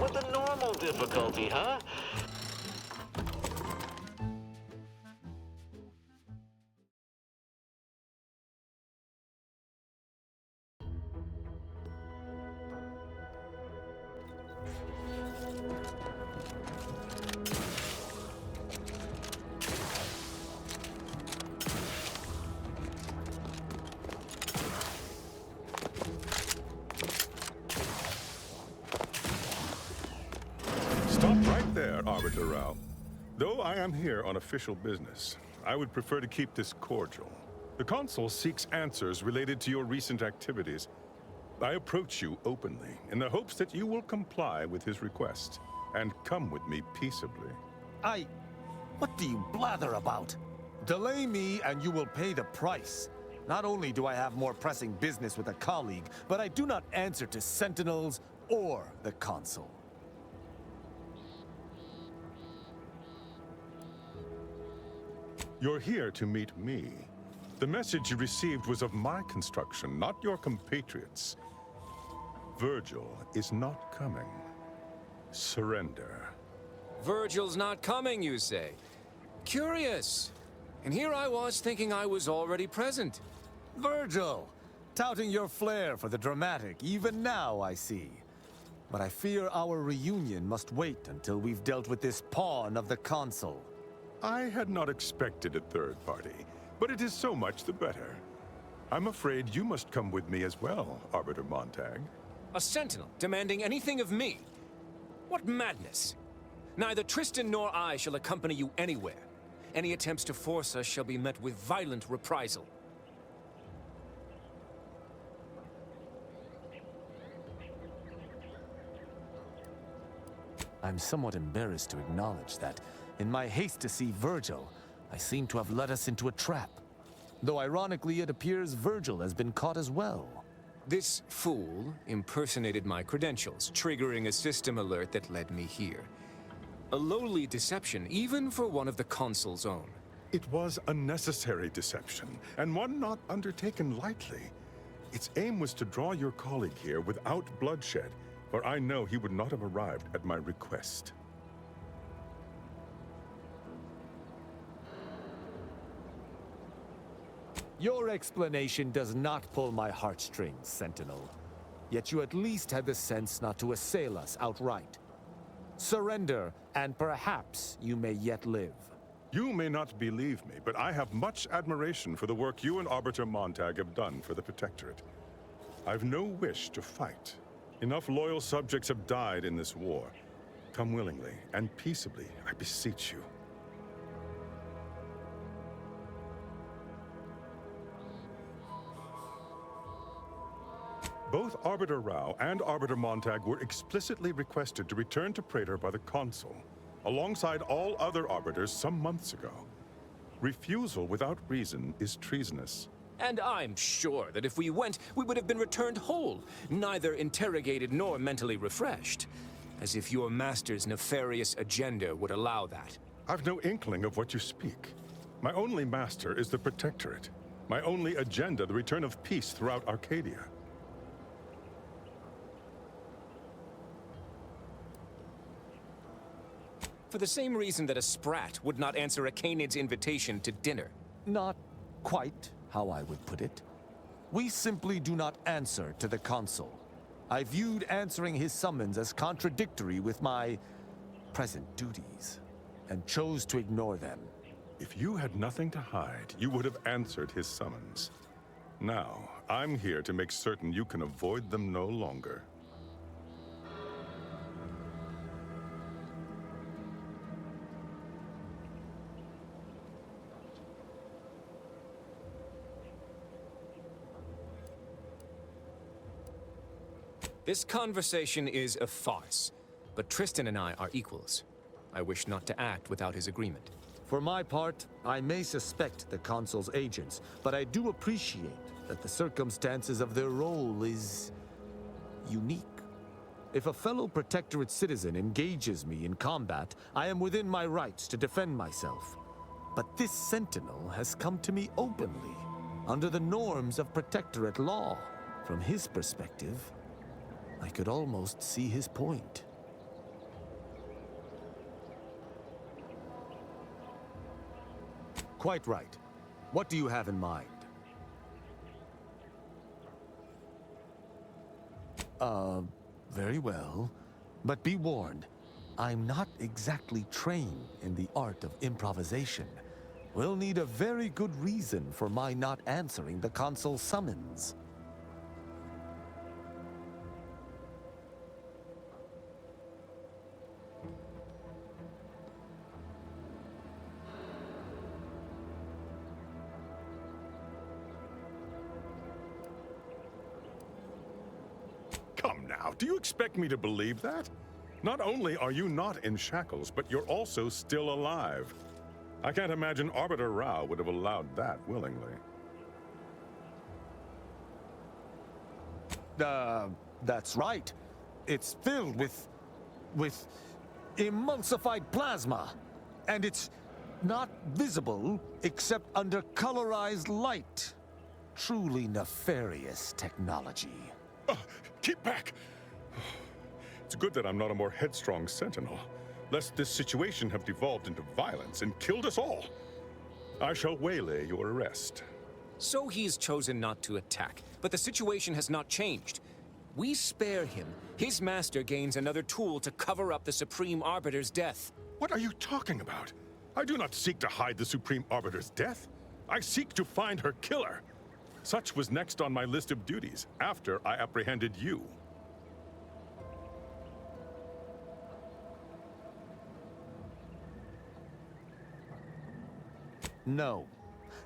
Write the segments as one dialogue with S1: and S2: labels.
S1: with the normal difficulty, huh?
S2: Stop right there, Arbiter Rao. Though I am here on official business, I would prefer to keep this cordial. The Consul seeks answers related to your recent activities. I approach you openly, in the hopes that you will comply with his request, and come with me peaceably.
S3: What do you blather about? Delay me and you will pay the price. Not only do I have more pressing business with a colleague, but I do not answer to Sentinels or the Consul.
S2: You're here to meet me. The message you received was of my construction, not your compatriots. Virgil is not coming. Surrender.
S4: Virgil's not coming, you say? Curious. And here I was thinking I was already present.
S3: Virgil! Touting your flair for the dramatic, even now I see. But I fear our reunion must wait until we've dealt with this pawn of the Consul.
S2: I had not expected a third party, but it is so much the better. I'm afraid you must come with me as well, Arbiter Montag.
S4: A sentinel demanding anything of me? What madness! Neither Tristan nor I shall accompany you anywhere. Any attempts to force us shall be met with violent reprisal.
S3: I'm somewhat embarrassed to acknowledge that, in my haste to see Virgil, I seem to have led us into a trap. Though ironically, it appears Virgil has been caught as well.
S4: This fool impersonated my credentials, triggering a system alert that led me here. A lowly deception, even for one of the Consul's own.
S2: It was a necessary deception, and one not undertaken lightly. Its aim was to draw your colleague here without bloodshed, for I know he would not have arrived at my request.
S3: Your explanation does not pull my heartstrings, Sentinel. Yet you at least had the sense not to assail us outright. Surrender, and perhaps you may yet live.
S2: You may not believe me, but I have much admiration for the work you and Arbiter Montag have done for the Protectorate. I've no wish to fight. Enough loyal subjects have died in this war. Come willingly and peaceably, I beseech you. Both Arbiter Rao and Arbiter Montag were explicitly requested to return to Praetor by the Consul, alongside all other Arbiters some months ago. Refusal without reason is treasonous.
S4: And I'm sure that if we went, we would have been returned whole, neither interrogated nor mentally refreshed. As if your master's nefarious agenda would allow that.
S2: I've no inkling of what you speak. My only master is the Protectorate. My only agenda, the return of peace throughout Arcadia.
S4: For the same reason that a sprat would not answer a Canid's invitation to dinner.
S3: Not quite how I would put it. We simply do not answer to the Consul. I viewed answering his summons as contradictory with my present duties, and chose to ignore them.
S2: If you had nothing to hide, you would have answered his summons. Now, I'm here to make certain you can avoid them no longer.
S4: This conversation is a farce, but Tristan and I are equals. I wish not to act without his agreement.
S3: For my part, I may suspect the Consul's agents, but I do appreciate that the circumstances of their role is unique. If a fellow Protectorate citizen engages me in combat, I am within my rights to defend myself. But this Sentinel has come to me openly, under the norms of Protectorate law. From his perspective, I could almost see his point. Quite right. What do you have in mind? Very well. But be warned, I'm not exactly trained in the art of improvisation. We'll need a very good reason for my not answering the consul's summons.
S2: Come now, do you expect me to believe that? Not only are you not in shackles, but you're also still alive. I can't imagine Arbiter Rao would have allowed that willingly.
S3: That's right. It's filled with emulsified plasma. And it's not visible except under colorized light. Truly nefarious technology.
S2: Keep back! It's good that I'm not a more headstrong sentinel, lest this situation have devolved into violence and killed us all. I shall waylay your arrest.
S4: So he's chosen not to attack, but the situation has not changed. We spare him. His master gains another tool to cover up the Supreme Arbiter's death.
S2: What are you talking about? I do not seek to hide the Supreme Arbiter's death. I seek to find her killer. Such was next on my list of duties, after I apprehended you.
S3: No.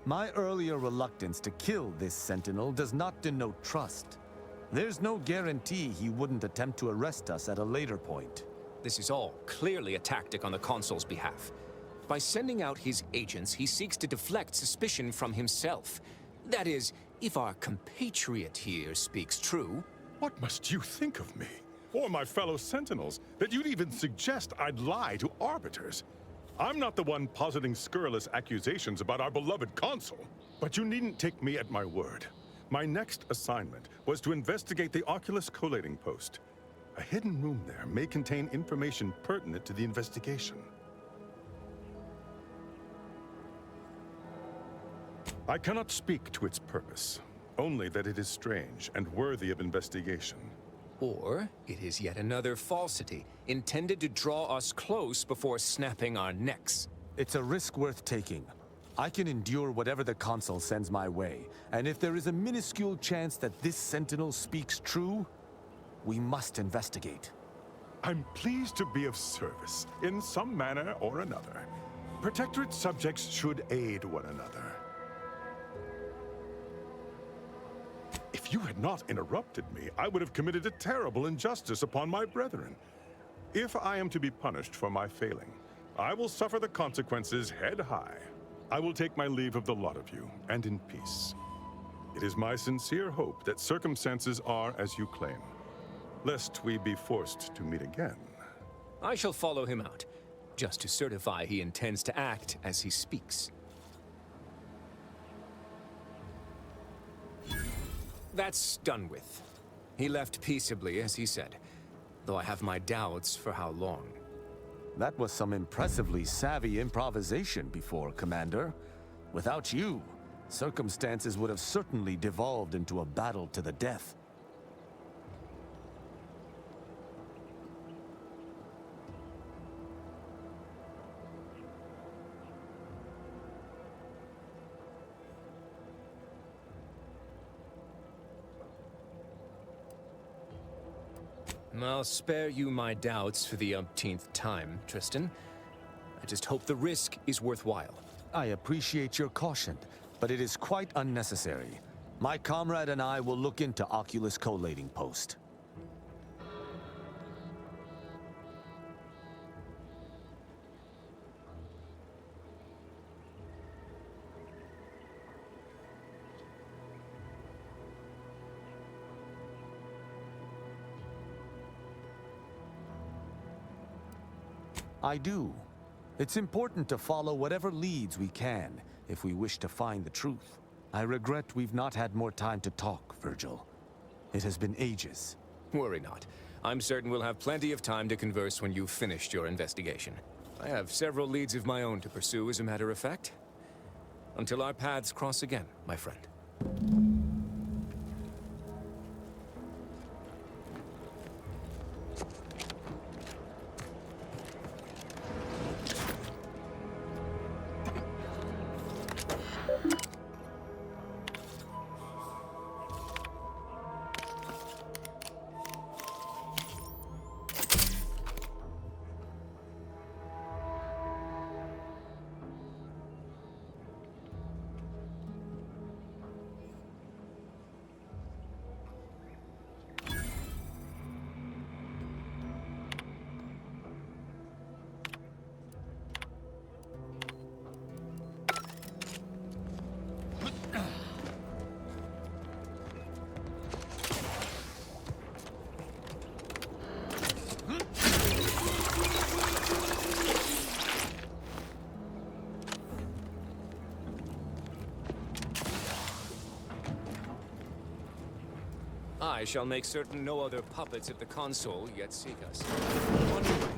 S3: My earlier reluctance to kill this sentinel does not denote trust. There's no guarantee he wouldn't attempt to arrest us at a later point.
S4: This is all clearly a tactic on the consul's behalf. By sending out his agents, he seeks to deflect suspicion from himself. That is, if our compatriot here speaks true.
S2: What must you think of me, or my fellow sentinels, that you'd even suggest I'd lie to arbiters? I'm not the one positing scurrilous accusations about our beloved consul. But you needn't take me at my word. My next assignment was to investigate the Oculus collating post. A hidden room there may contain information pertinent to the investigation. I cannot speak to its purpose, only that it is strange and worthy of investigation.
S4: Or it is yet another falsity, intended to draw us close before snapping our necks.
S3: It's a risk worth taking. I can endure whatever the consul sends my way, and if there is a minuscule chance that this sentinel speaks true, we must investigate.
S2: I'm pleased to be of service, in some manner or another. Protectorate subjects should aid one another. If you had not interrupted me, I would have committed a terrible injustice upon my brethren. If I am to be punished for my failing, I will suffer the consequences head high. I will take my leave of the lot of you, and in peace. It is my sincere hope that circumstances are as you claim, lest we be forced to meet again.
S4: I shall follow him out, just to certify he intends to act as he speaks. That's done with. He left peaceably, as he said, though I have my doubts for how long.
S3: That was some impressively savvy improvisation before, Commander. Without you, circumstances would have certainly devolved into a battle to the death.
S4: I'll spare you my doubts for the umpteenth time, Tristan. I just hope the risk is worthwhile.
S3: I appreciate your caution, but it is quite unnecessary. My comrade and I will look into Oculus collating post. I do. It's important to follow whatever leads we can if we wish to find the truth. I regret we've not had more time to talk, Virgil. It has been ages.
S4: Worry not. I'm certain we'll have plenty of time to converse when you've finished your investigation. I have several leads of my own to pursue, as a matter of fact. Until our paths cross again, my friend. I shall make certain no other puppets of the console yet seek us. On your way.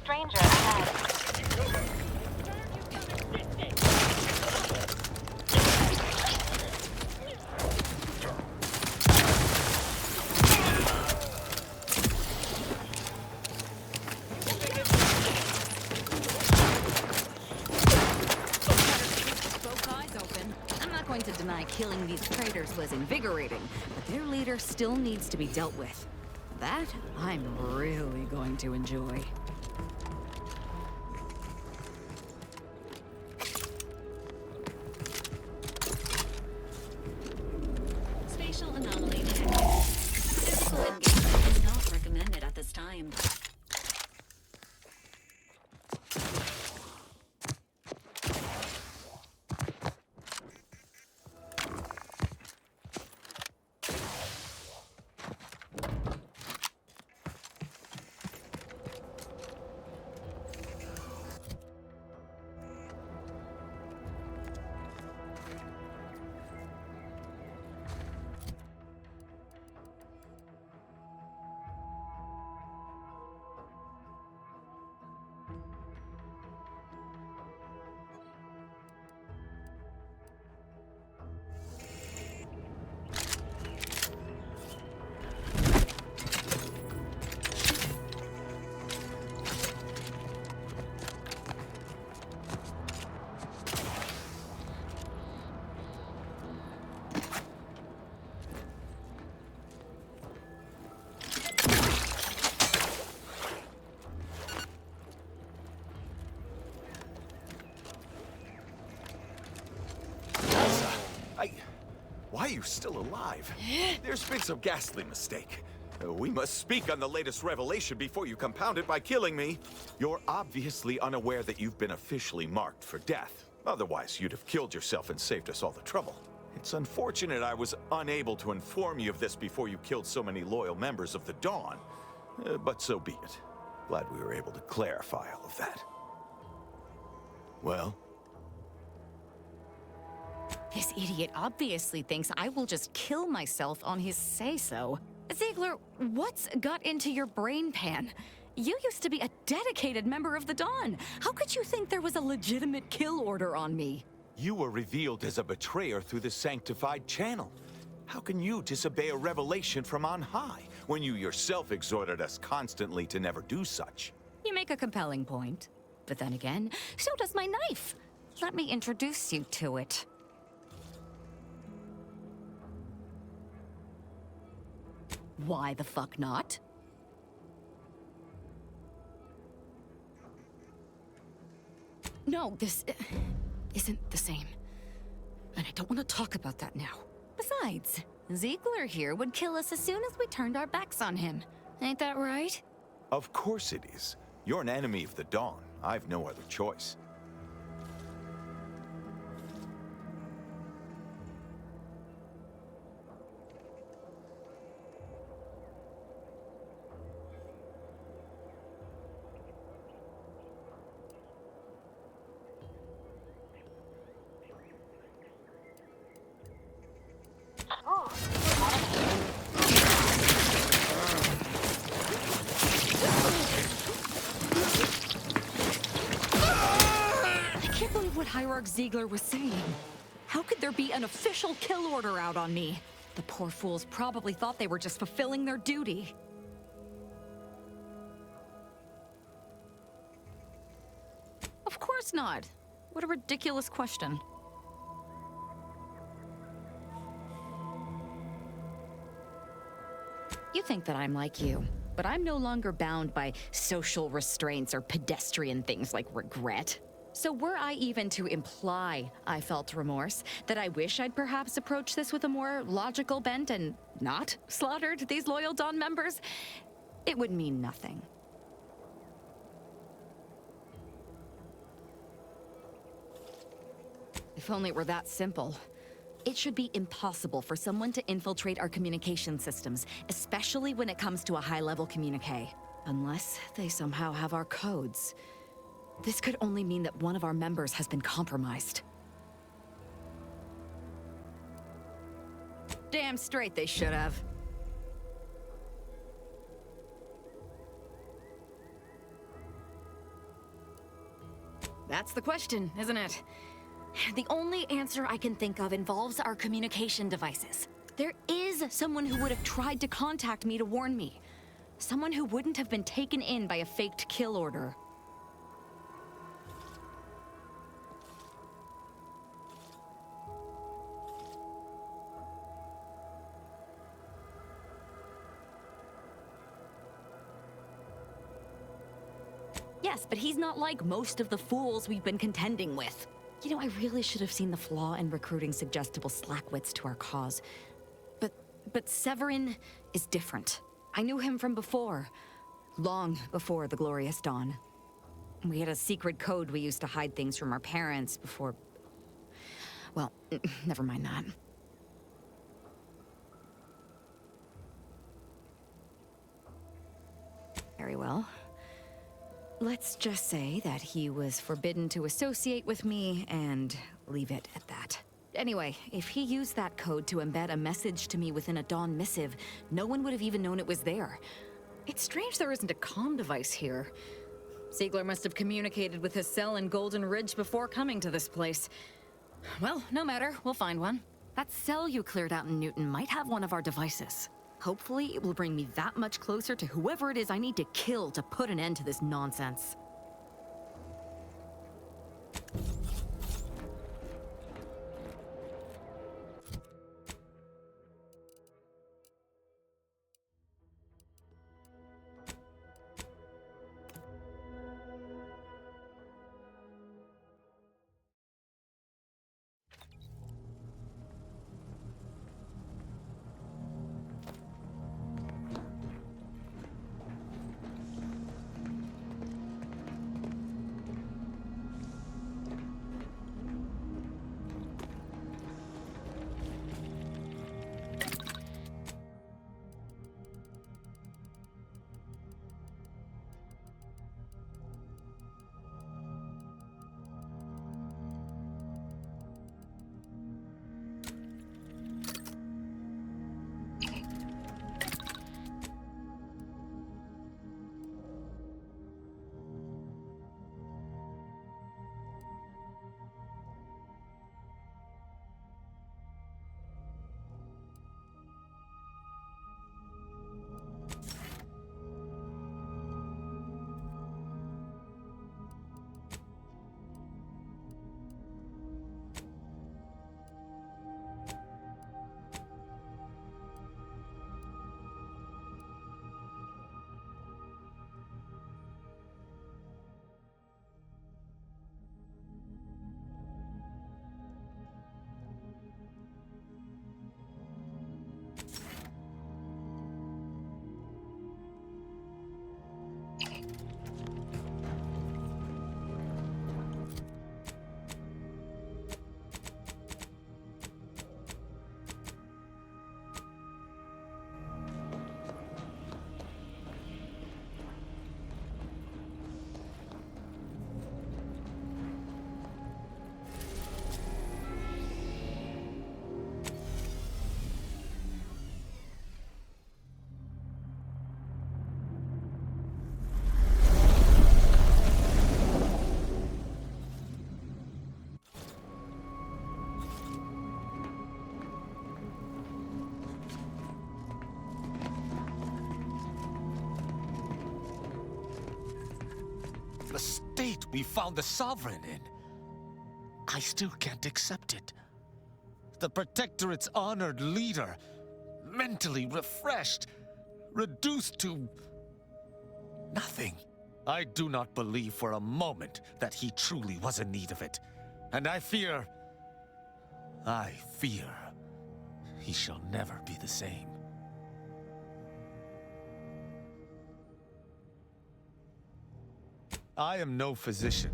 S5: Stranger ahead.
S6: Both eyes open. I'm not going to deny killing these traitors was invigorating, but their leader still needs to be dealt with. That I'm really going to enjoy.
S7: Spatial anomaly detected. Physical engagement is not recommended at this time.
S8: Why are you still alive? There's been some ghastly mistake. We must speak on the latest revelation before you compound it by killing me. You're obviously unaware that you've been officially marked for death. Otherwise, you'd have killed yourself and saved us all the trouble. It's unfortunate I was unable to inform you of this before you killed so many loyal members of the Dawn. But so be it. Glad we were able to clarify all of that. Well?
S6: This idiot obviously thinks I will just kill myself on his say-so. Ziegler, what's got into your brain pan? You used to be a dedicated member of the Dawn. How could you think there was a legitimate kill order on me?
S8: You were revealed as a betrayer through the sanctified channel. How can you disobey a revelation from on high, when you yourself exhorted us constantly to never do such?
S6: You make a compelling point. But then again, so does my knife. Let me introduce you to it. Why the fuck not? No, this isn't the same. And I don't want to talk about that now. Besides, Ziegler here would kill us as soon as we turned our backs on him. Ain't that right?
S8: Of course it is. You're an enemy of the Dawn. I've no other choice.
S6: Hierarch Ziegler was saying. How could there be an official kill order out on me? The poor fools probably thought they were just fulfilling their duty. Of course not. What a ridiculous question. You think that I'm like you, but I'm no longer bound by social restraints or pedestrian things like regret. So were I even to imply I felt remorse, that I wish I'd perhaps approached this with a more logical bent and not slaughtered these loyal Dawn members, it would mean nothing. If only it were that simple. It should be impossible for someone to infiltrate our communication systems, especially when it comes to a high-level communique. Unless they somehow have our codes. This could only mean that one of our members has been compromised. Damn straight they should have. That's the question, isn't it? The only answer I can think of involves our communication devices. There is someone who would have tried to contact me to warn me. Someone who wouldn't have been taken in by a faked kill order. Yes, but he's not like most of the fools we've been contending with. You know, I really should have seen the flaw in recruiting suggestible slackwits to our cause. But Severin is different. I knew him from before. Long before the Glorious Dawn. We had a secret code we used to hide things from our parents before... Well, never mind that. Very well. Let's just say that he was forbidden to associate with me, and leave it at that. Anyway, if he used that code to embed a message to me within a Dawn missive, no one would have even known it was there. It's strange there isn't a comm device here. Ziegler must have communicated with his cell in Golden Ridge before coming to this place. Well, no matter, we'll find one. That cell you cleared out in Newton might have one of our devices. Hopefully, it will bring me that much closer to whoever it is I need to kill to put an end to this nonsense.
S3: The state we found the Sovereign in. I still can't accept it. The Protectorate's honored leader, mentally refreshed, reduced to nothing. I do not believe for a moment that he truly was in need of it. And I fear he shall never be the same. I am no physician,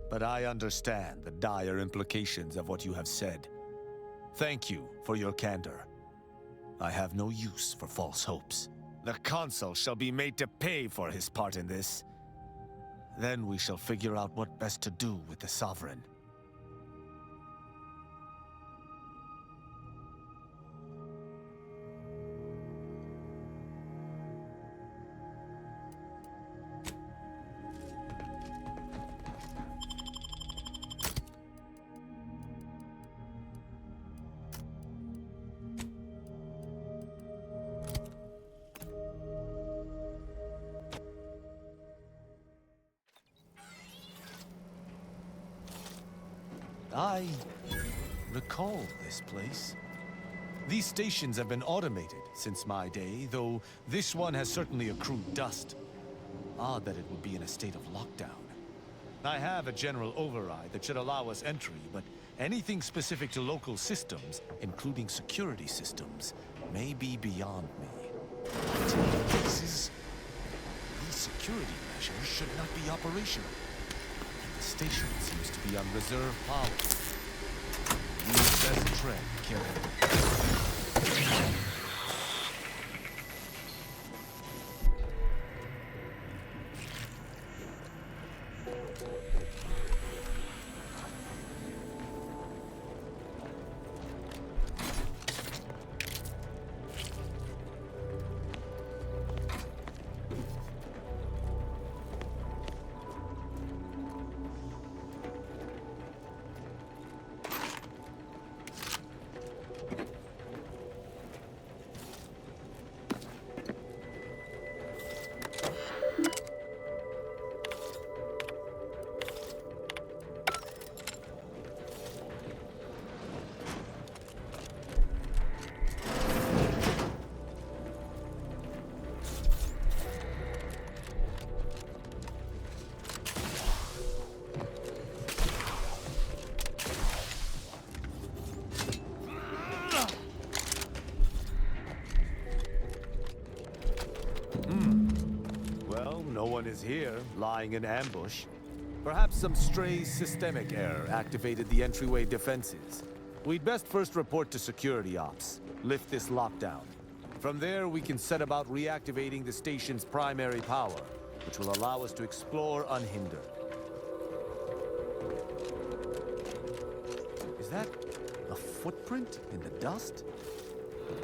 S3: but I understand the dire implications of what you have said. Thank you for your candor. I have no use for false hopes. The Consul shall be made to pay for his part in this. Then we shall figure out what best to do with the Sovereign. I recall this place. These stations have been automated since my day, though this one has certainly accrued dust. Odd that it would be in a state of lockdown. I have a general override that should allow us entry, but anything specific to local systems, including security systems, may be beyond me. These security measures should not be operational. The station seems to be on reserve power. Use as tread, killer. No one is here, lying in ambush. Perhaps some stray systemic error activated the entryway defenses. We'd best first report to security ops, lift this lockdown. From there, we can set about reactivating the station's primary power, which will allow us to explore unhindered. Is that a footprint in the dust?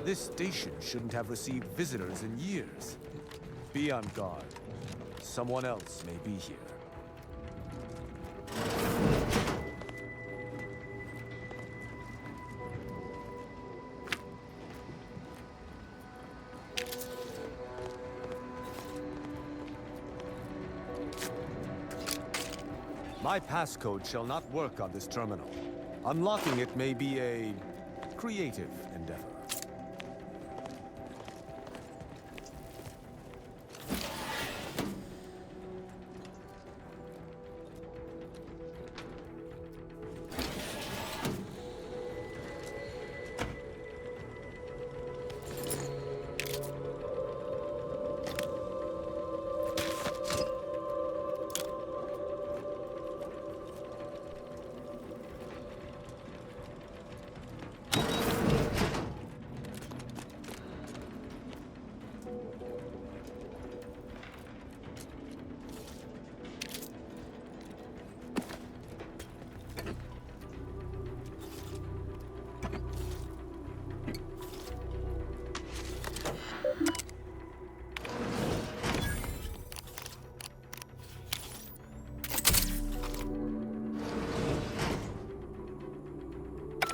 S3: This station shouldn't have received visitors in years. Be on guard. Someone else may be here. My passcode shall not work on this terminal. Unlocking it may be a creative endeavor.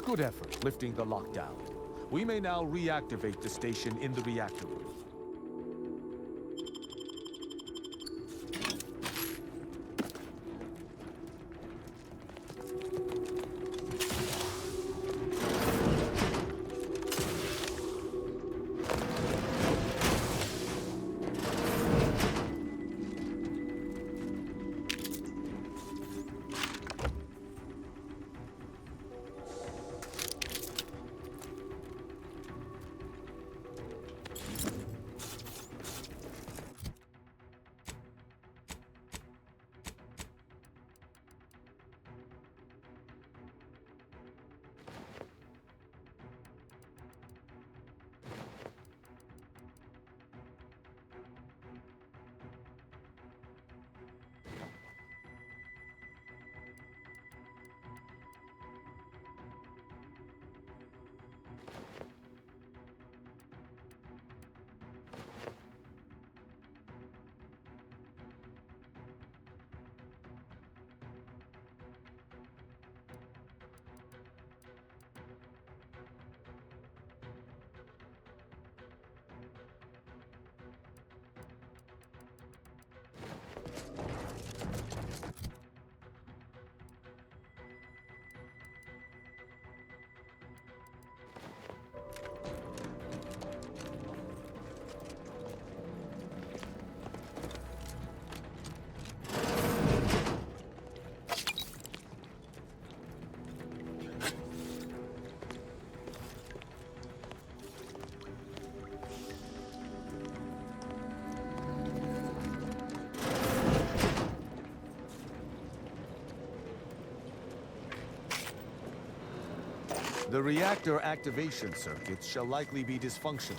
S3: Good effort lifting the lockdown. We may now reactivate the station in the reactor room. The reactor activation circuits shall likely be dysfunctional.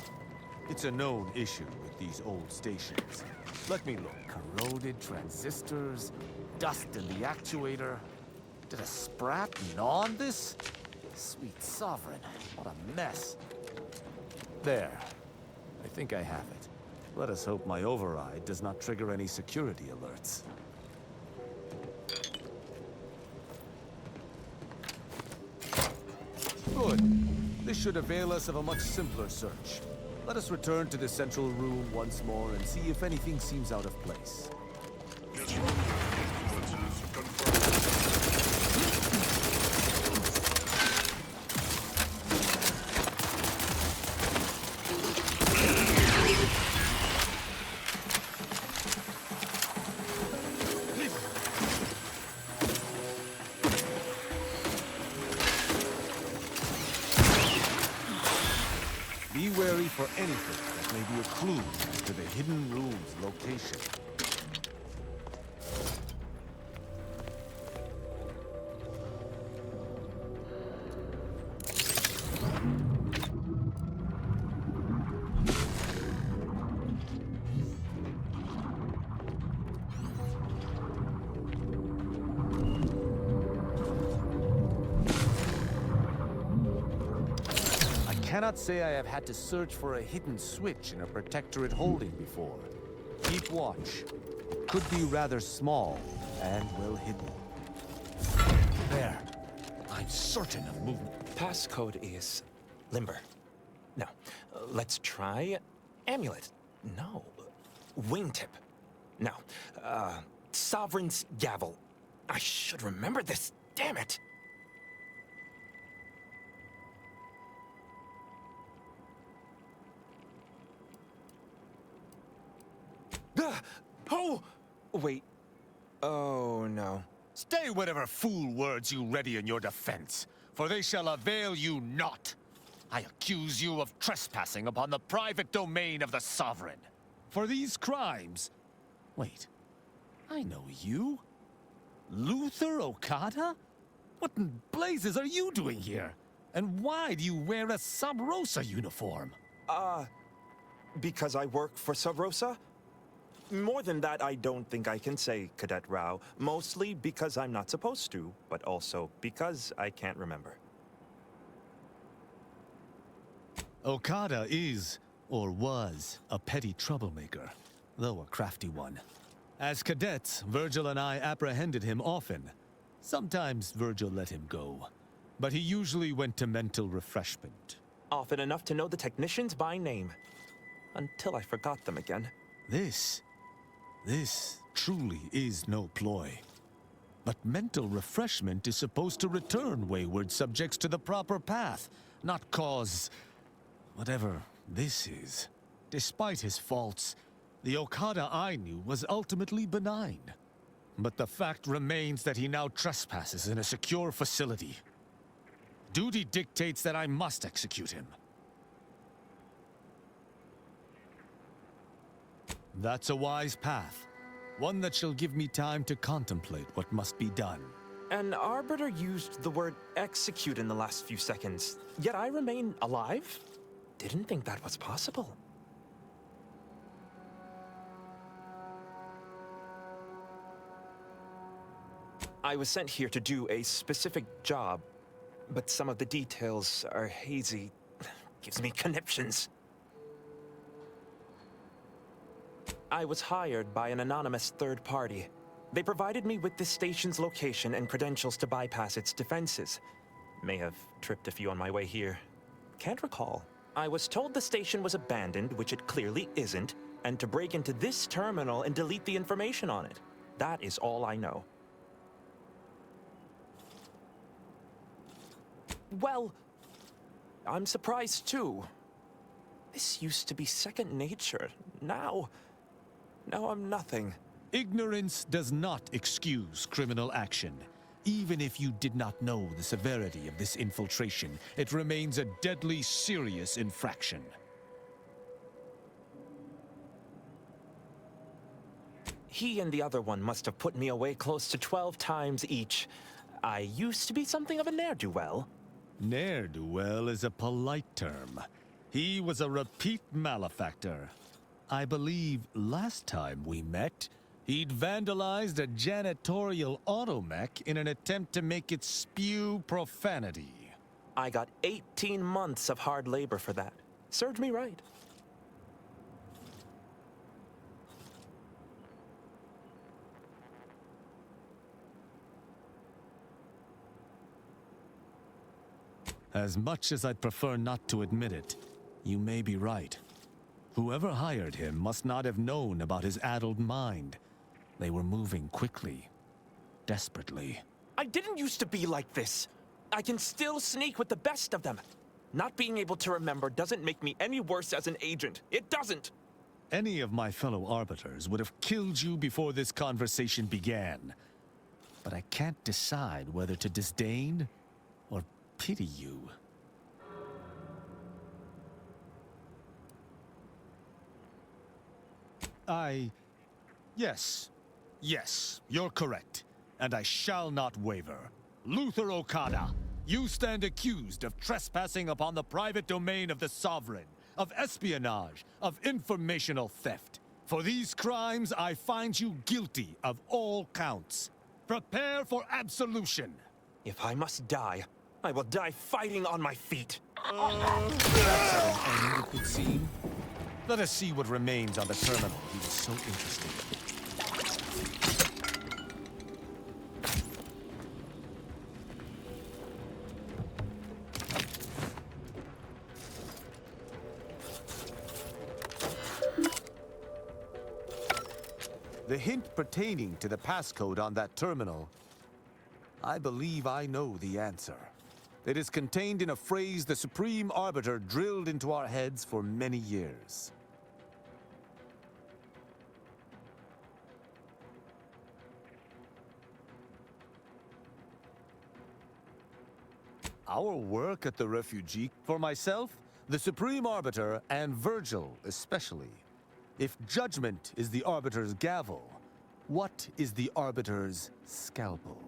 S3: It's a known issue with these old stations. Let me look. Corroded transistors, dust in the actuator. Did a sprat gnaw on this? Sweet sovereign, what a mess. There. I think I have it. Let us hope my override does not trigger any security alerts. Good. This should avail us of a much simpler search. Let us return to the central room once more and see if anything seems out of place. Be wary for anything that may be a clue to the hidden room's location. I cannot say I have had to search for a hidden switch in a Protectorate holding before. Keep watch. It could be rather small and well hidden. There. I'm certain of movement.
S9: Passcode is Limber. No. Let's try Amulet. No. Wingtip. No. Sovereign's Gavel. I should remember this. Damn it. Oh! Wait. Oh, no.
S3: Stay whatever fool words you ready in your defense, for they shall avail you not. I accuse you of trespassing upon the private domain of the Sovereign. For these crimes... Wait. I know you. Luther Okada? What in blazes are you doing here? And why do you wear a Sub Rosa uniform?
S9: Because I work for Sub Rosa? More than that, I don't think I can say, Cadet Rao. Mostly because I'm not supposed to, but also because I can't remember.
S3: Okada is, or was, a petty troublemaker, though a crafty one. As cadets, Virgil and I apprehended him often. Sometimes Virgil let him go, but he usually went to mental refreshment.
S9: Often enough to know the technicians by name. Until I forgot them again.
S3: This truly is no ploy. But mental refreshment is supposed to return wayward subjects to the proper path, not cause whatever this is. Despite his faults, the Okada I knew was ultimately benign. But the fact remains that he now trespasses in a secure facility. Duty dictates that I must execute him. That's a wise path. One that shall give me time to contemplate what must be done.
S9: An Arbiter used the word execute in the last few seconds, yet I remain alive? Didn't think that was possible. I was sent here to do a specific job, but some of the details are hazy. Gives me conniptions. I was hired by an anonymous third party. They provided me with this station's location and credentials to bypass its defenses. May have tripped a few on my way here. Can't recall. I was told the station was abandoned, which it clearly isn't, and to break into this terminal and delete the information on it. That is all I know. Well, I'm surprised too. This used to be second nature. Now I'm nothing.
S3: Ignorance does not excuse criminal action. Even if you did not know the severity of this infiltration, it remains a deadly serious infraction.
S9: He and the other one must have put me away close to 12 times each. I used to be something of a ne'er-do-well.
S3: Ne'er-do-well is a polite term. He was a repeat malefactor. I believe last time we met, he'd vandalized a janitorial automech in an attempt to make it spew profanity.
S9: I got 18 months of hard labor for that. Served me right.
S3: As much as I'd prefer not to admit it, you may be right. Whoever hired him must not have known about his addled mind. They were moving quickly, desperately.
S9: I didn't used to be like this. I can still sneak with the best of them. Not being able to remember doesn't make me any worse as an agent. It doesn't.
S3: Any of my fellow arbiters would have killed you before this conversation began. But I can't decide whether to disdain or pity you. Yes, you're correct. And I shall not waver. Luther Okada, you stand accused of trespassing upon the private domain of the Sovereign, of espionage, of informational theft. For these crimes, I find you guilty of all counts. Prepare for absolution.
S9: If I must die, I will die fighting on my feet.
S3: End, it would seem. Let us see what remains on the terminal he was so interested in. The hint pertaining to the passcode on that terminal, I believe I know the answer. It is contained in a phrase the Supreme Arbiter drilled into our heads for many years. Our work at the Refugee, for myself, the Supreme Arbiter, and Virgil especially. If judgment is the Arbiter's gavel, what is the Arbiter's scalpel?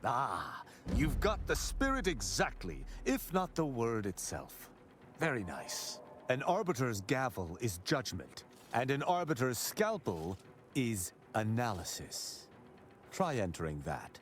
S3: Ah, you've got the spirit exactly, if not the word itself. Very nice. An Arbiter's gavel is judgment, and an Arbiter's scalpel is analysis. Try entering that.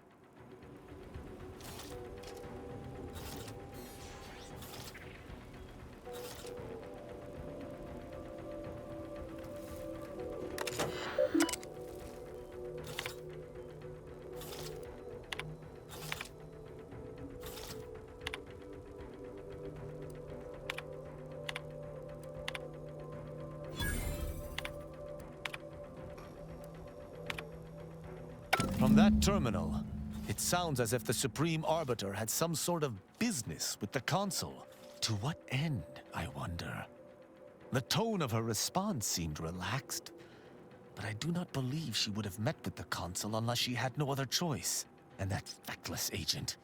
S3: From that terminal, it sounds as if the Supreme Arbiter had some sort of business with the Consul. To what end, I wonder? The tone of her response seemed relaxed, but I do not believe she would have met with the Consul unless she had no other choice. And that feckless agent.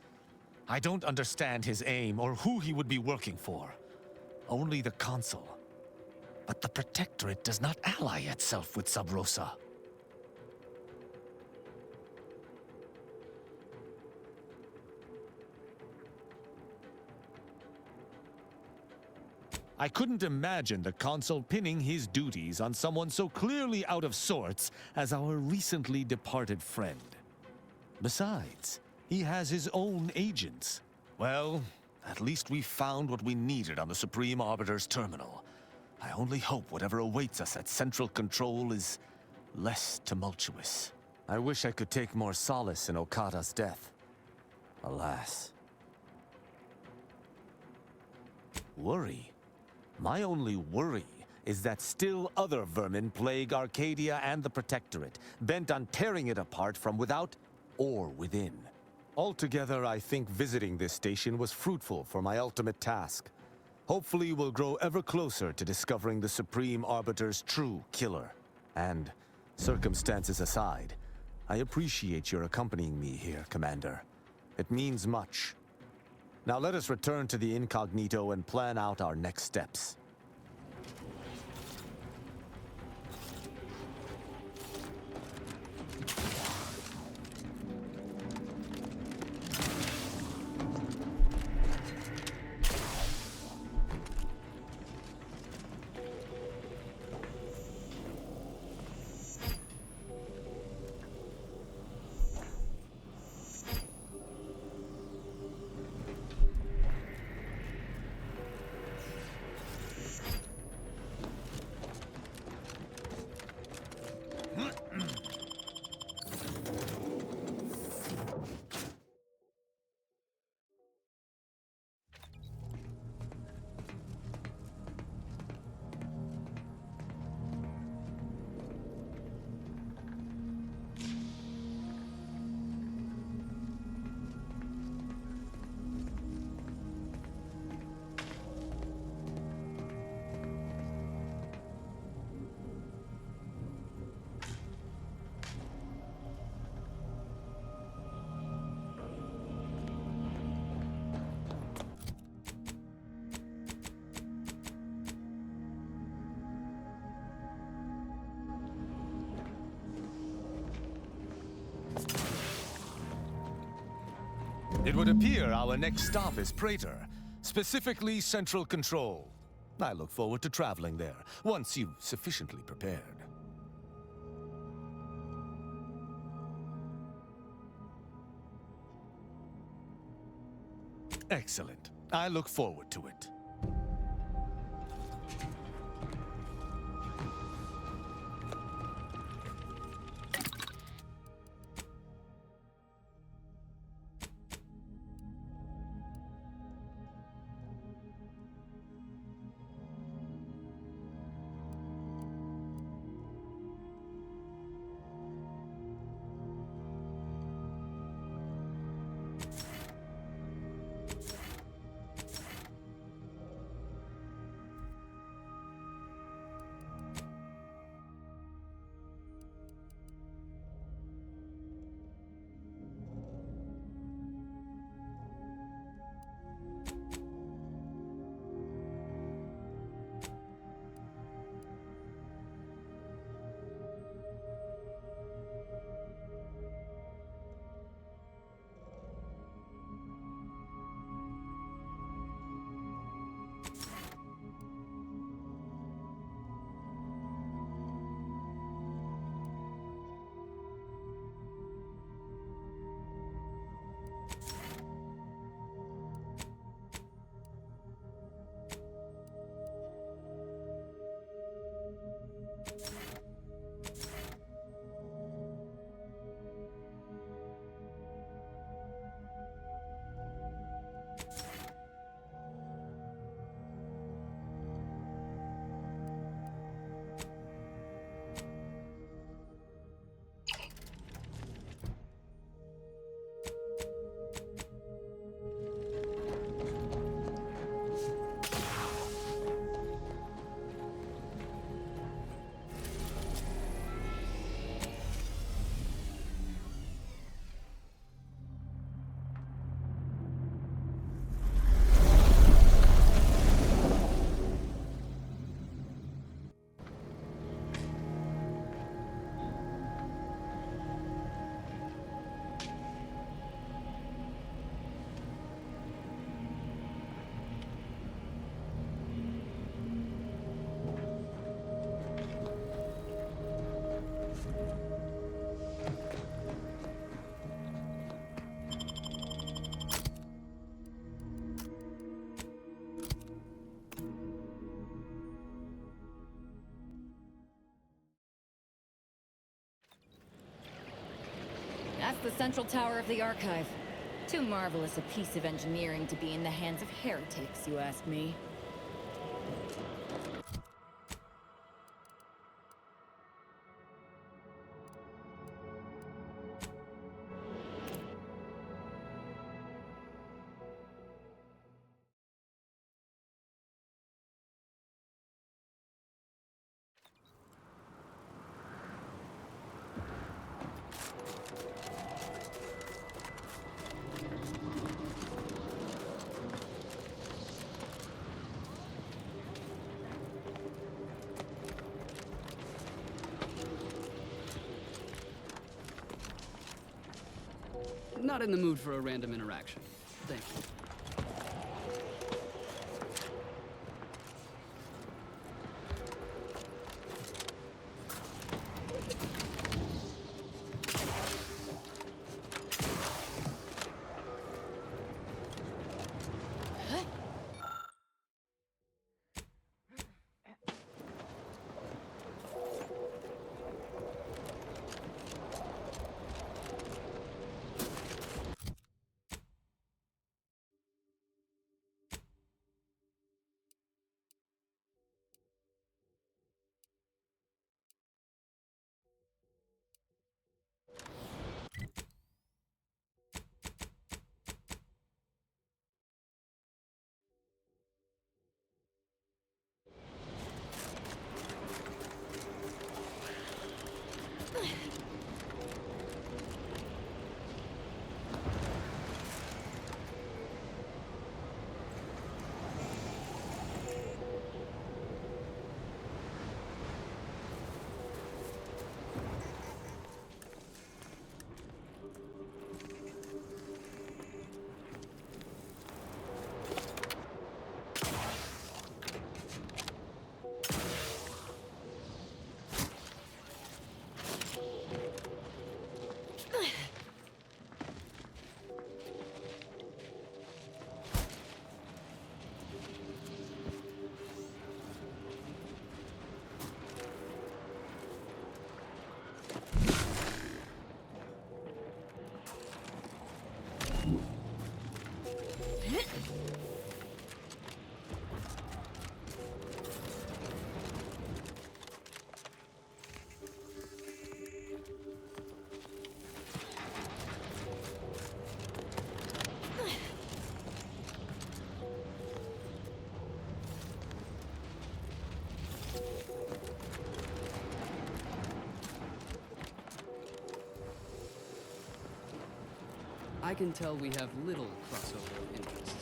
S3: I don't understand his aim or who he would be working for. Only the Consul. But the Protectorate does not ally itself with Sub Rosa. I couldn't imagine the Consul pinning his duties on someone so clearly out of sorts as our recently departed friend. Besides, he has his own agents. Well, at least we found what we needed on the Supreme Arbiter's terminal. I only hope whatever awaits us at Central Control is less tumultuous. I wish I could take more solace in Okada's death. Alas. Worry? My only worry is that still other vermin plague Arcadia and the Protectorate, bent on tearing it apart from without or within. Altogether, I think visiting this station was fruitful for my ultimate task. Hopefully, we'll grow ever closer to discovering the Supreme Arbiter's true killer. And, circumstances aside, I appreciate your accompanying me here, Commander. It means much. Now let us return to the Incognito and plan out our next steps. It would appear our next stop is Praetor, specifically Central Control. I look forward to traveling there, once you've sufficiently prepared. Excellent. I look forward to it.
S6: That's the central tower of the Archive. Too marvelous a piece of engineering to be in the hands of heretics, you ask me.
S10: Not in the mood for a random interaction. Thank you. I can tell we have little crossover of interests.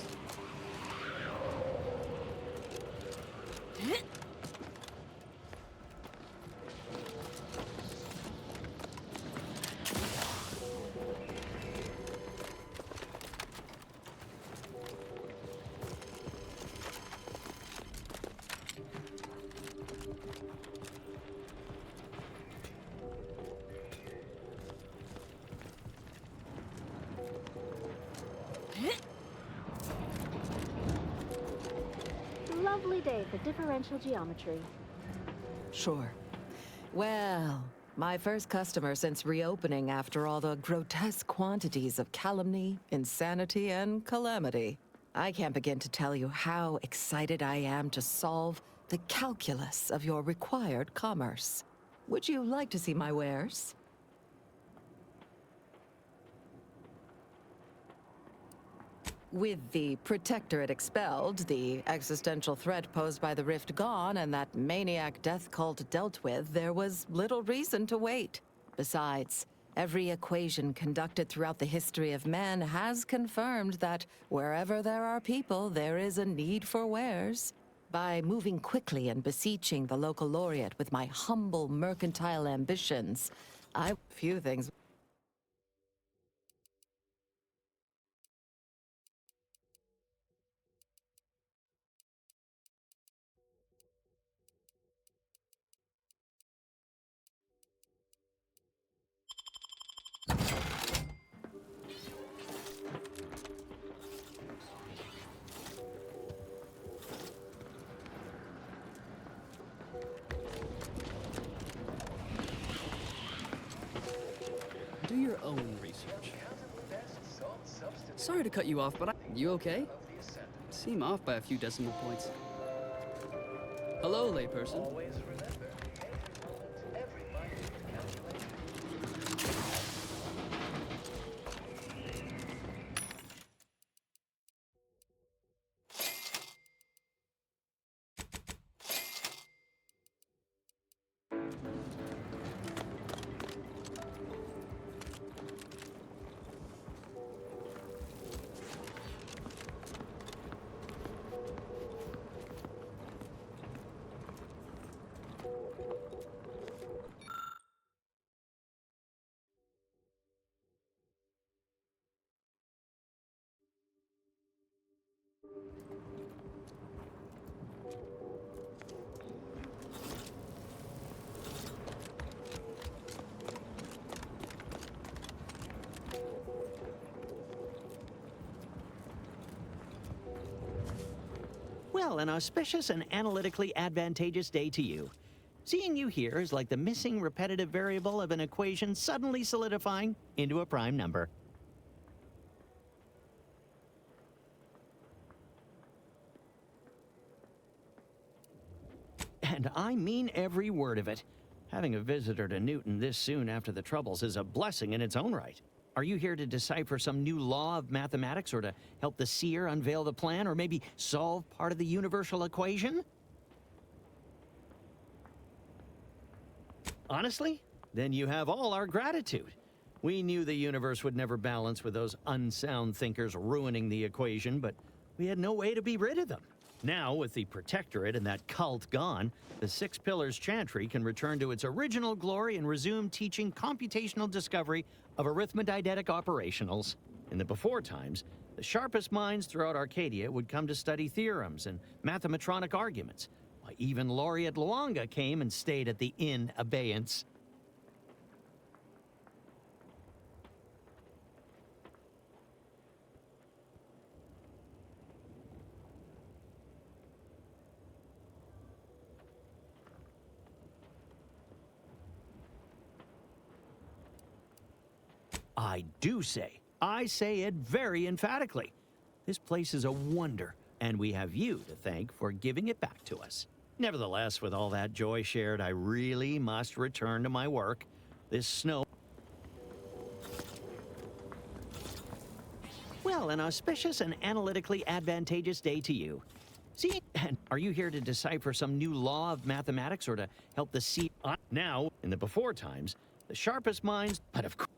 S11: Lovely day for differential geometry.
S12: Sure. Well, my first customer since reopening after all the grotesque quantities of calumny, insanity, and calamity. I can't begin to tell you how excited I am to solve the calculus of your required commerce. Would you like to see my wares? With the Protectorate expelled, the existential threat posed by the Rift gone, and that maniac death cult dealt with, there was little reason to wait. Besides, every equation conducted throughout the history of man has confirmed that wherever there are people, there is a need for wares. By moving quickly and beseeching the local laureate with my humble mercantile ambitions, few things.
S10: Do your own research. Sorry to cut you off, but you okay? Seem off by a few decimal points. Hello, layperson.
S13: Well, an auspicious and analytically advantageous day to you. Seeing you here is like the missing repetitive variable of an equation suddenly solidifying into a prime number. And I mean every word of it. Having a visitor to Newton this soon after the Troubles is a blessing in its own right. Are you here to decipher some new law of mathematics, or to help the seer unveil the plan, or maybe solve part of the universal equation? Honestly? Then you have all our gratitude. We knew the universe would never balance with those unsound thinkers ruining the equation, but we had no way to be rid of them. Now, with the Protectorate and that cult gone, the Six Pillars Chantry can return to its original glory and resume teaching computational discovery of arithmetidetic operationals. In the before times, the sharpest minds throughout Arcadia would come to study theorems and mathematronic arguments. Why, even Laureate Luanga came and stayed at the Inn Abeyance. I say it very emphatically. This place is a wonder, and we have you to thank for giving it back to us. Nevertheless, with all that joy shared, I really must return to my work. This snow... Well, an auspicious and analytically advantageous day to you. See, and are you here to decipher some new law of mathematics, or to help the sea... Now, in the before times, the sharpest minds, but of course...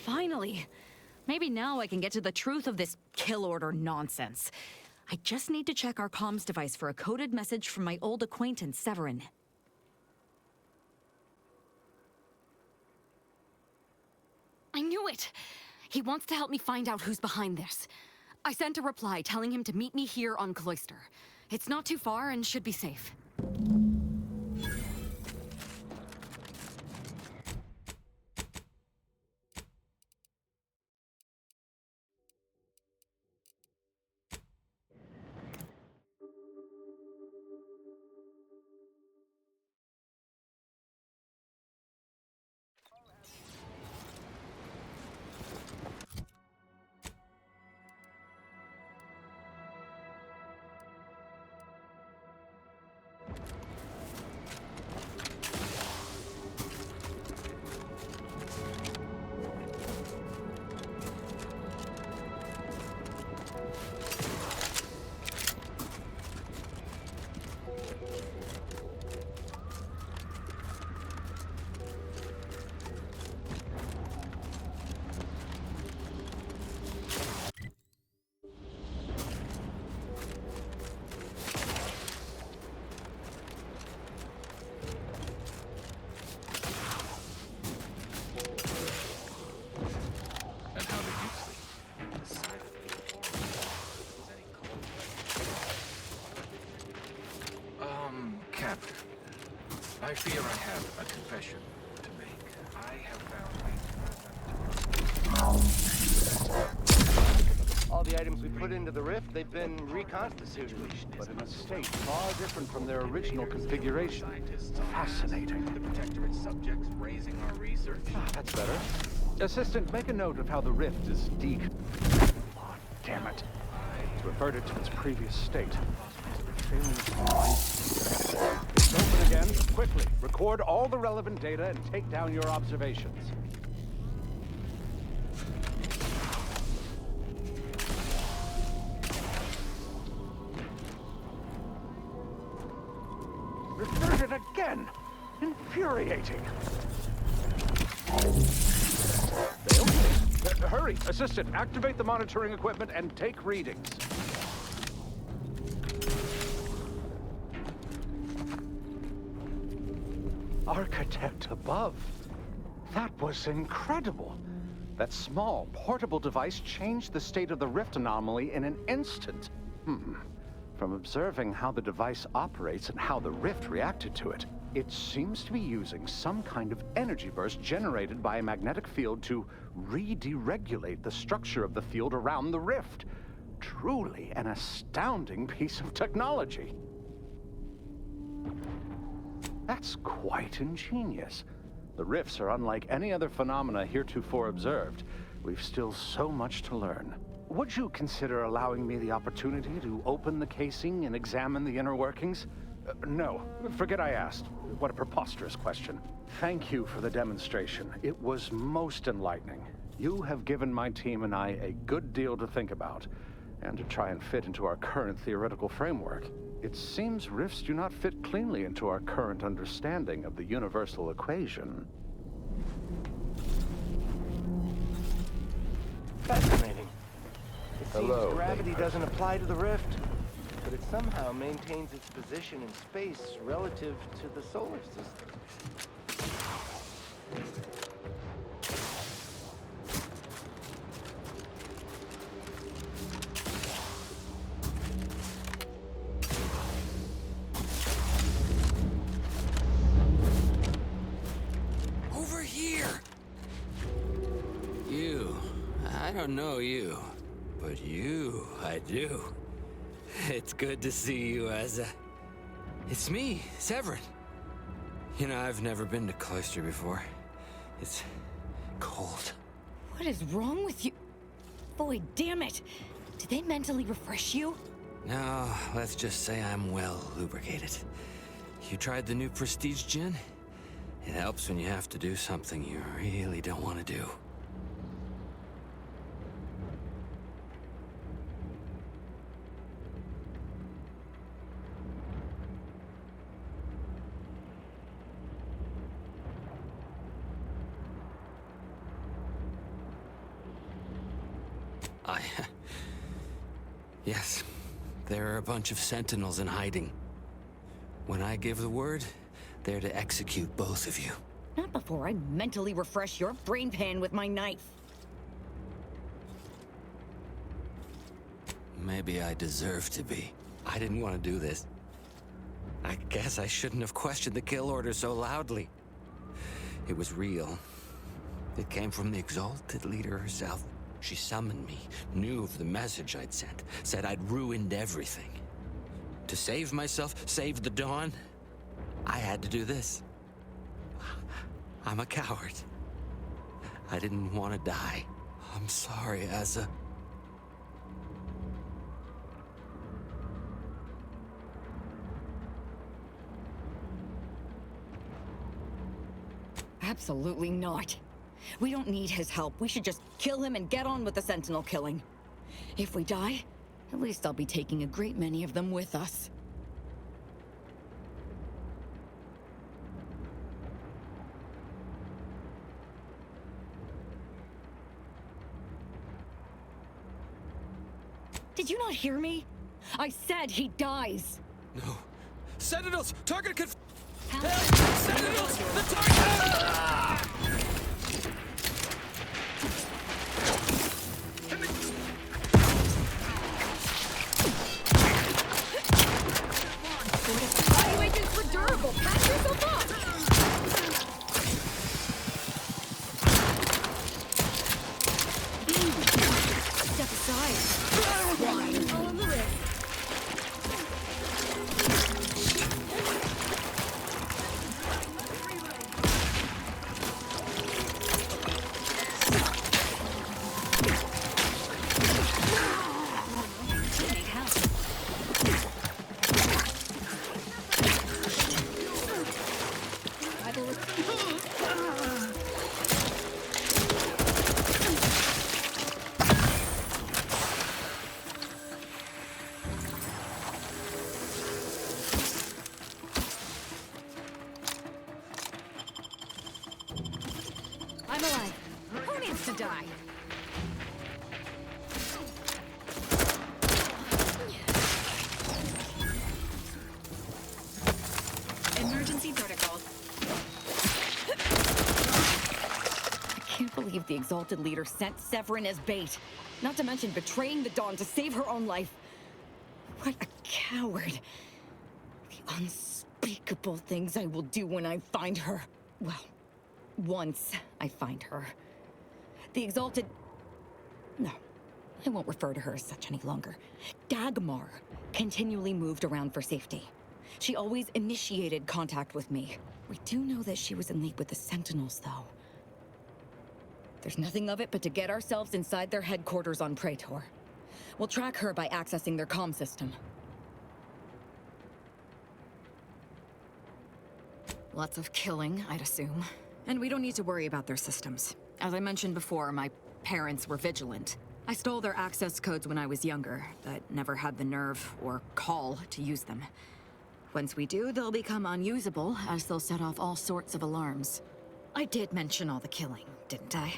S6: Finally! Maybe now I can get to the truth of this kill order nonsense. I just need to check our comms device for a coded message from my old acquaintance, Severin. I knew it! He wants to help me find out who's behind this. I sent a reply telling him to meet me here on Cloister. It's not too far and should be safe.
S14: Captain, I fear I have a confession to make. I have found
S1: All the items we put into the rift, they've been reconstituted, but in a state far different from their original configuration. Fascinating.
S14: The Protectorate subjects raising our research.
S1: That's better. Assistant, make a note of how the rift is Oh, damn it. It's reverted to its previous state. It's open again. Quickly, record all the relevant data and take down your observations. Reverted again! Infuriating! Hurry! Assistant, activate the monitoring equipment and take readings. Architect above. That was incredible. That small, portable device changed the state of the rift anomaly in an instant. From observing how the device operates and how the rift reacted to it, it seems to be using some kind of energy burst generated by a magnetic field to re-deregulate the structure of the field around the rift. Truly an astounding piece of technology. That's quite ingenious. The rifts are unlike any other phenomena heretofore observed. We've still so much to learn. Would you consider allowing me the opportunity to open the casing and examine the inner workings? No, forget I asked. What a preposterous question. Thank you for the demonstration. It was most enlightening. You have given my team and I a good deal to think about, and to try and fit into our current theoretical framework. It seems rifts do not fit cleanly into our current understanding of the universal equation. Fascinating. It
S14: Hello,
S1: seems gravity
S14: layperson.
S1: doesn't apply to the rift, but it somehow maintains its position in space relative to the solar system.
S15: Over here! You. I don't know you. But you, I do. It's good to see you, Eza. It's me, Severin. You know, I've never been to Cloister before. It's cold.
S6: What is wrong with you? Boy, damn it! Did they mentally refresh you?
S15: No, let's just say I'm well lubricated. You tried the new Prestige gin? It helps when you have to do something you really don't want to do. Yes, there are a bunch of sentinels in hiding. When I give the word, they're to execute both of you.
S16: Not before I mentally refresh your brain pan with my knife.
S15: Maybe I deserve to be. I didn't want to do this. I guess I shouldn't have questioned the kill order so loudly. It was real. It came from the Exalted Leader herself. She summoned me, knew of the message I'd sent, said I'd ruined everything. To save myself, save the Dawn, I had to do this. I'm a coward. I didn't want to die. I'm sorry, Asa.
S16: Absolutely not. We don't need his help. We should just kill him and get on with the Sentinel killing. If we die, at least I'll be taking a great many of them with us. Did you not hear me? I said he dies.
S15: No. Sentinels! Target conf-
S16: Sentinels!
S15: The target!
S16: Body agents were durable. Patch yourself up! Step aside. Swine. All on the wrist. I'm alive. Who needs to die?
S7: Emergency protocol.
S16: I can't believe the Exalted Leader sent Severin as bait. Not to mention betraying the Dawn to save her own life. What a coward. The unspeakable things I will do when I find her. Well, once I find her. The Exalted... No, I won't refer to her as such any longer. Dagmar continually moved around for safety. She always initiated contact with me. We do know that she was in league with the Sentinels, though. There's nothing of it but to get ourselves inside their headquarters on Praetor. We'll track her by accessing their comm system. Lots of killing, I'd assume. And we don't need to worry about their systems. As I mentioned before, my parents were vigilant. I stole their access codes when I was younger, but never had the nerve or call to use them. Once we do, they'll become unusable, as they'll set off all sorts of alarms. I did mention all the killing, didn't I?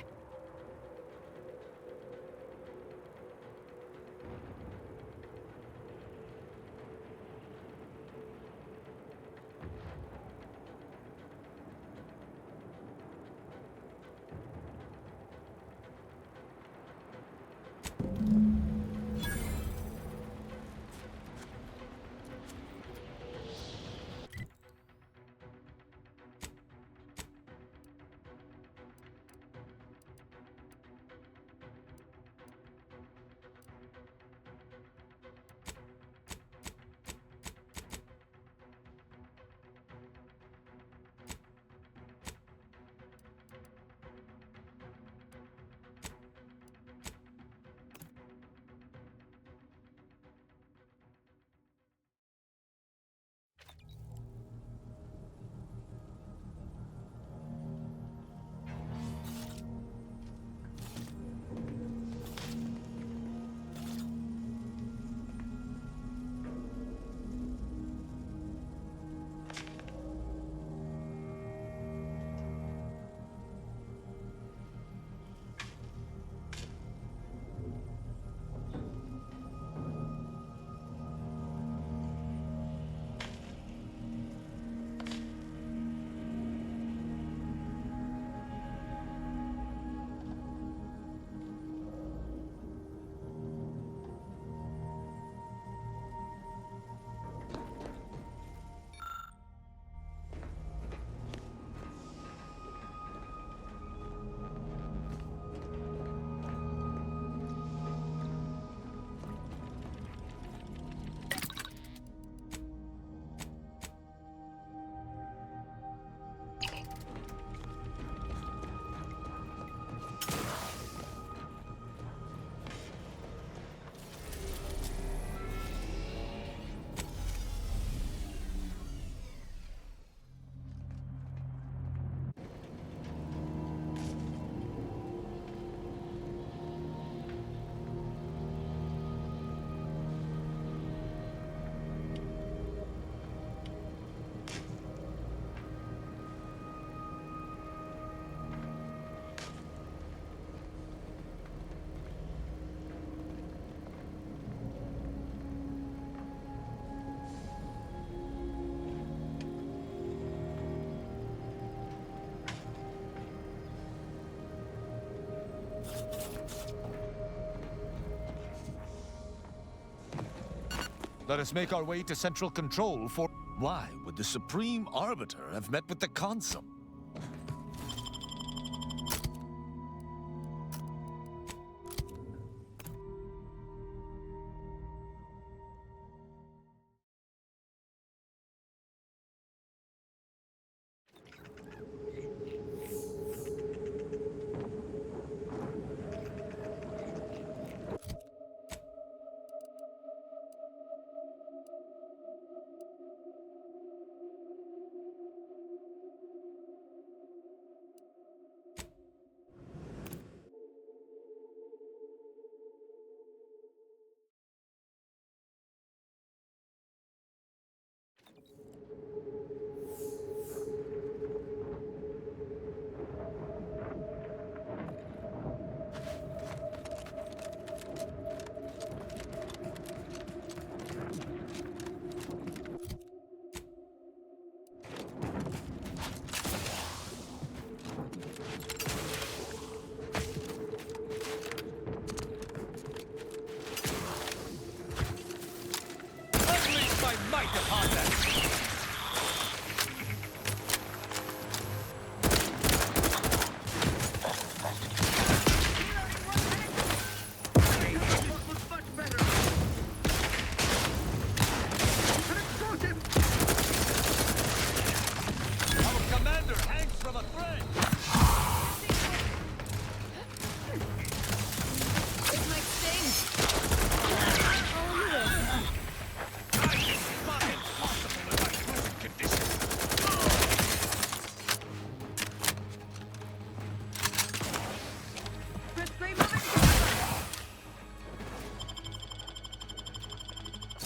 S3: Let us make our way to Central Control for... Why would the Supreme Arbiter have met with the Consul?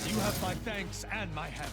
S17: You have my thanks and my hand.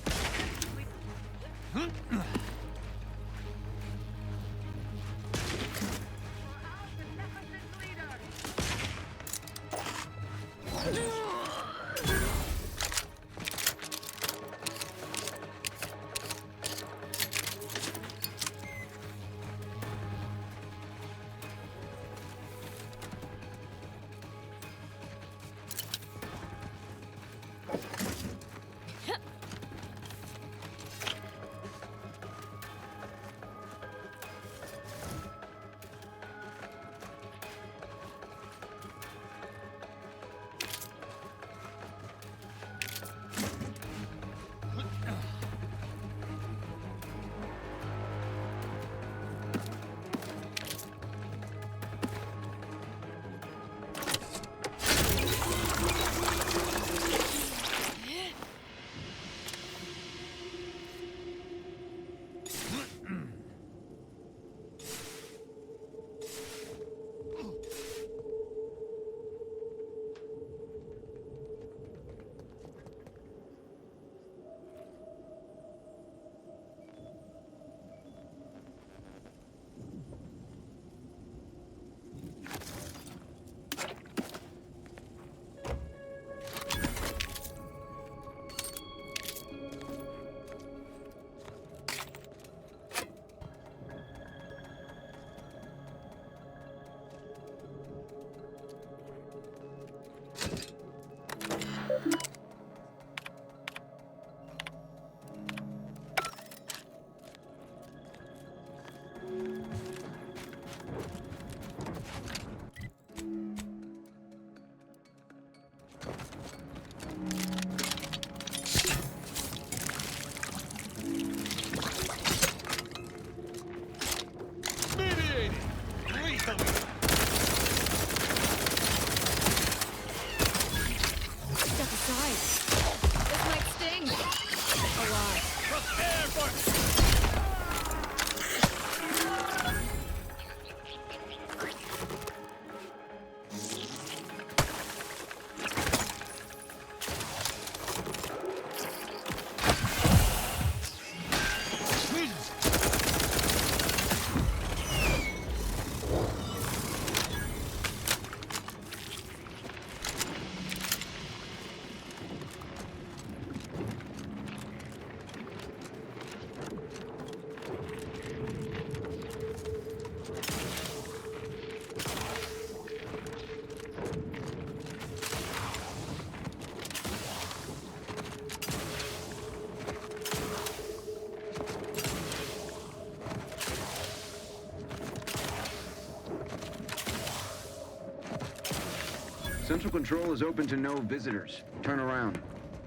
S18: Central Control is open to no visitors. Turn around.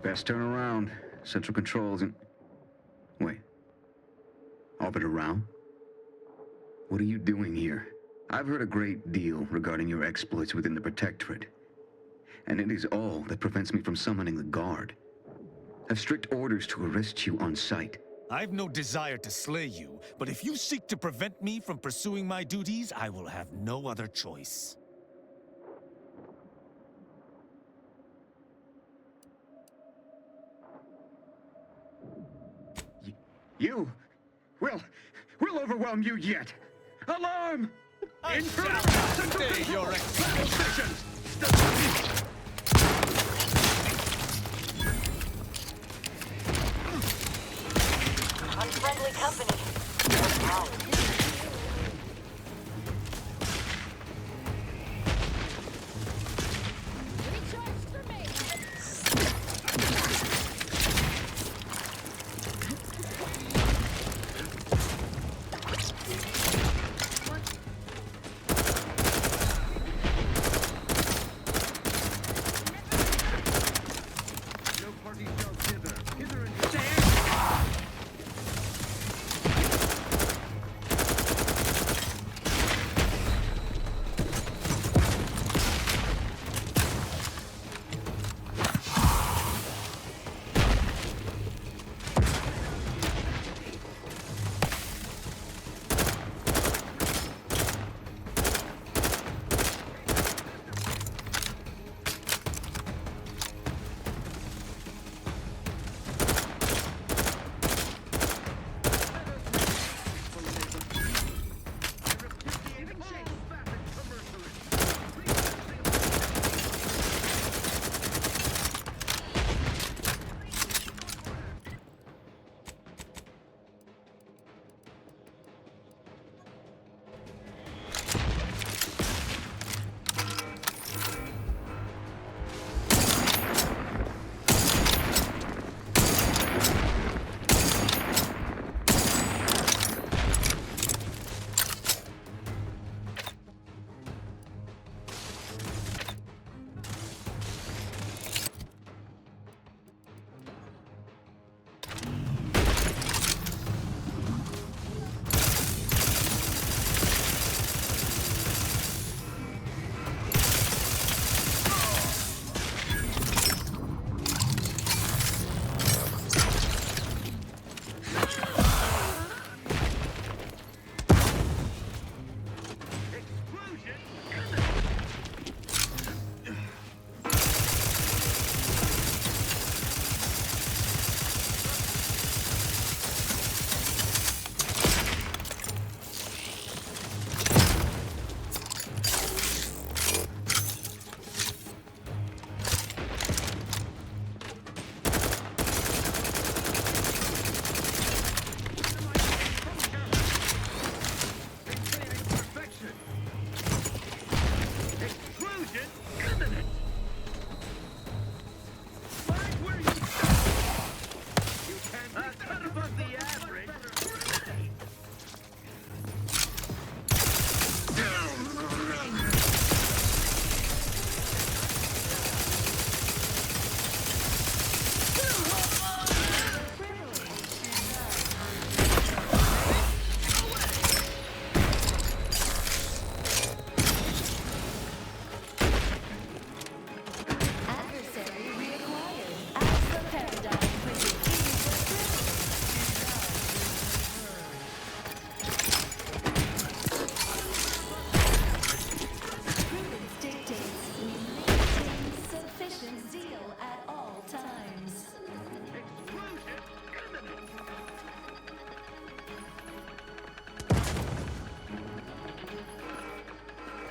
S18: Best turn around. Central Control isn't... Wait. Arbiter Rao? What are you doing here? I've heard a great deal regarding your exploits within the Protectorate. And it is all that prevents me from summoning the Guard. I have strict orders to arrest you on sight.
S17: I've no desire to slay you, but if you seek to prevent me from pursuing my duties, I will have no other choice.
S18: You? We'll overwhelm you yet! Alarm!
S17: I shall stay your
S18: battle stations!
S5: Unfriendly company.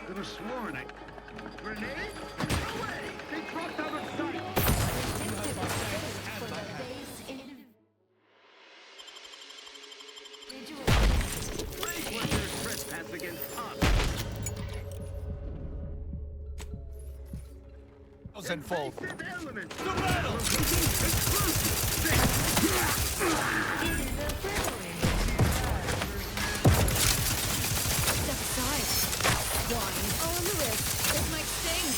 S18: Could have sworn I... Grenade? No way! They dropped out of sight! Great was their trespass against us!
S17: Thousandfold.
S18: Elements!
S17: The battle!
S6: Step aside. Swine. Oh, on the wrist. It might sting.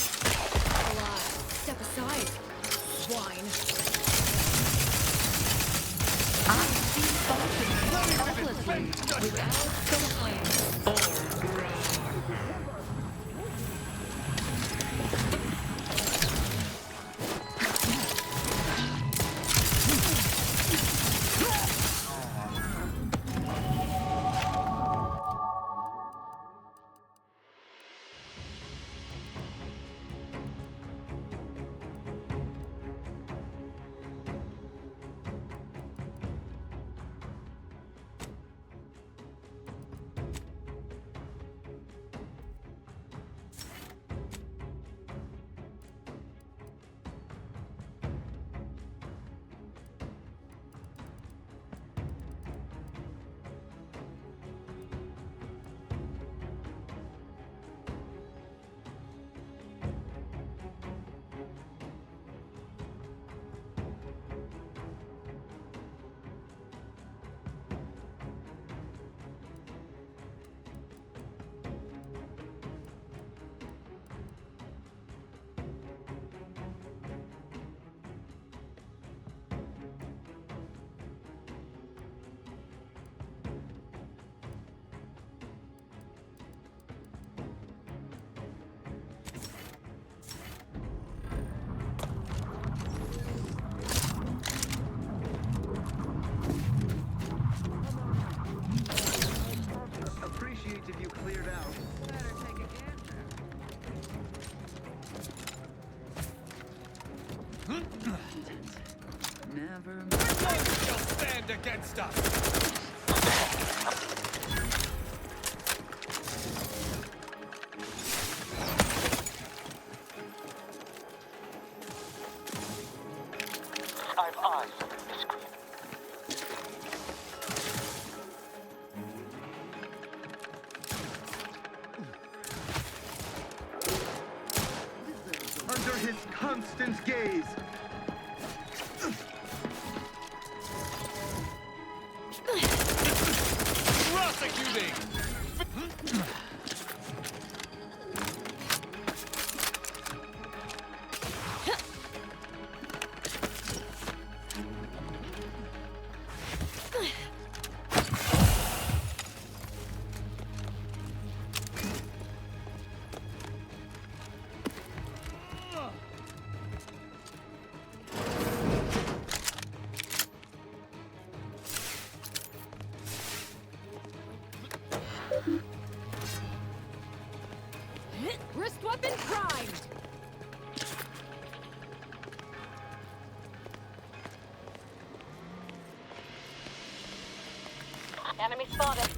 S18: Never
S17: You'll stand against us!
S14: I've eyes on the screen.
S19: Under his constant gaze.
S17: Prosecuting!
S16: Wrist weapon primed!
S5: Enemy spotted.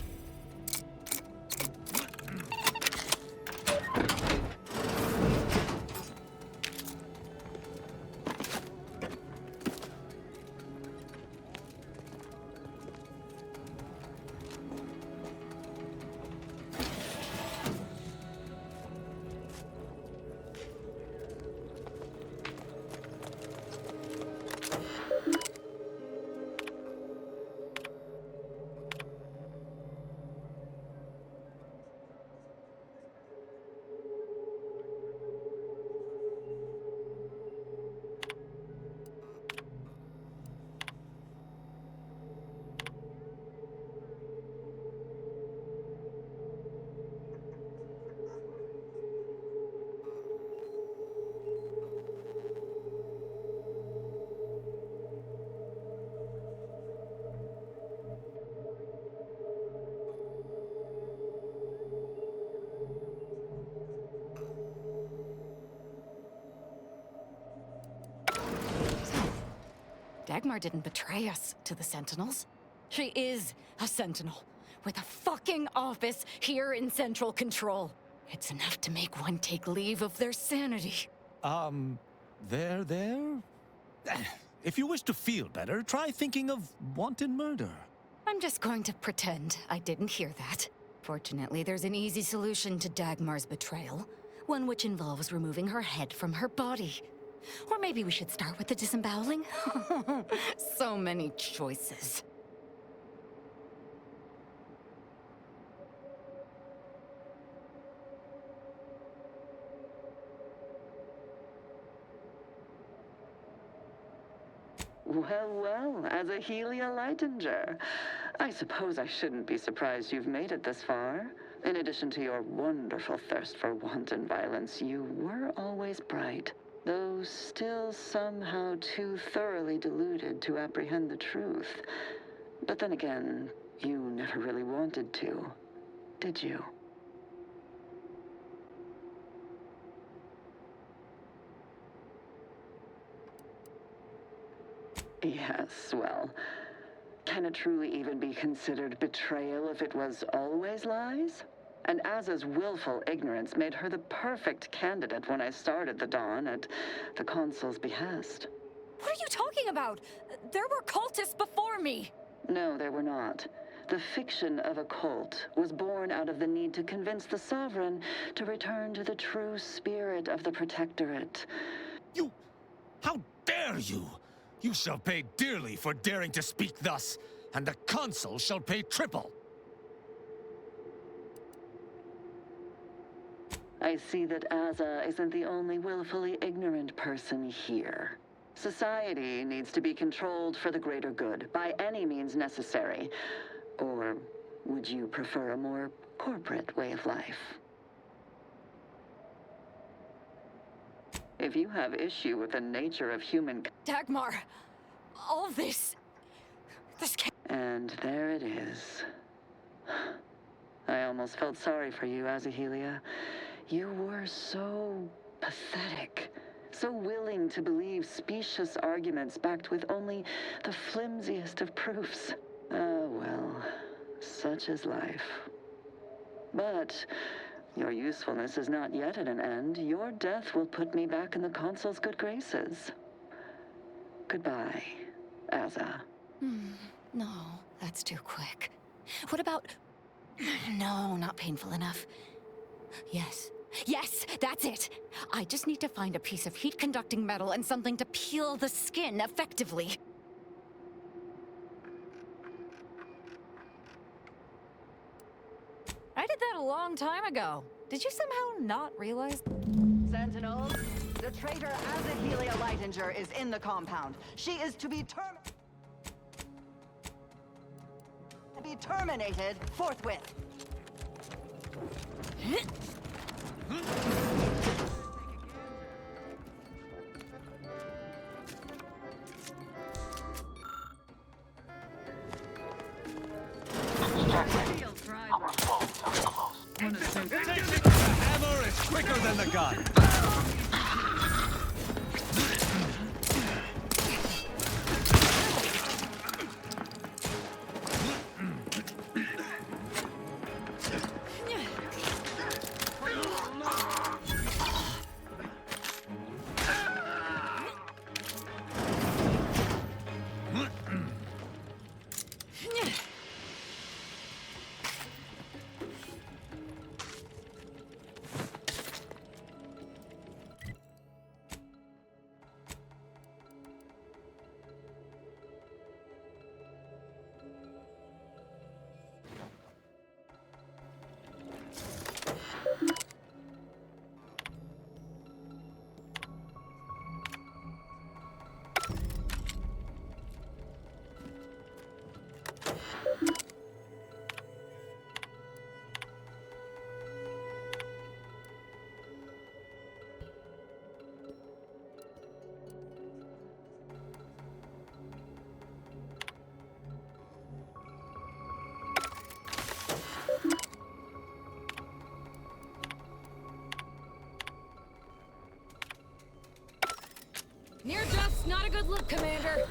S6: Dagmar didn't betray us to the Sentinels. She is a Sentinel, with a fucking office here in Central Control. It's enough to make one take leave of their sanity.
S17: There? If you wish to feel better, try thinking of wanton murder.
S6: I'm just going to pretend I didn't hear that. Fortunately, there's an easy solution to Dagmar's betrayal. One which involves removing her head from her body. Or maybe we should start with the disemboweling? So many choices.
S20: Well, as a Helia Leitinger, I suppose I shouldn't be surprised you've made it this far. In addition to your wonderful thirst for wanton violence, you were always bright, though still somehow too thoroughly deluded to apprehend the truth. But then again, you never really wanted to, did you? Yes, well, can it truly even be considered betrayal if it was always lies? And Aza's willful ignorance made her the perfect candidate when I started the Dawn at the Consul's behest.
S6: What are you talking about? There were cultists before me!
S20: No, there were not. The fiction of a cult was born out of the need to convince the Sovereign to return to the true spirit of the Protectorate.
S17: How dare you! You shall pay dearly for daring to speak thus, and the Consul shall pay triple.
S20: I see that Aza isn't the only willfully ignorant person here. Society needs to be controlled for the greater good, by any means necessary. Or would you prefer a more corporate way of life? If you have issue with the nature of human...
S6: Dagmar, all this can't...
S20: And there it is. I almost felt sorry for you, Azahelia. You were so pathetic. So willing to believe specious arguments backed with only the flimsiest of proofs. Ah, well, such is life. But your usefulness is not yet at an end. Your death will put me back in the Consul's good graces. Goodbye, Azza.
S6: No, that's too quick. What about... No, not painful enough. Yes. Yes, that's it! I just need to find a piece of heat-conducting metal and something to peel the skin effectively. I did that a long time ago. Did you somehow not realize?
S21: Sentinels, the traitor Azahelia Lightinger is in the compound. She is to be terminated forthwith.
S17: The hammer is quicker than the gun.
S6: Near just not a good look, Commander.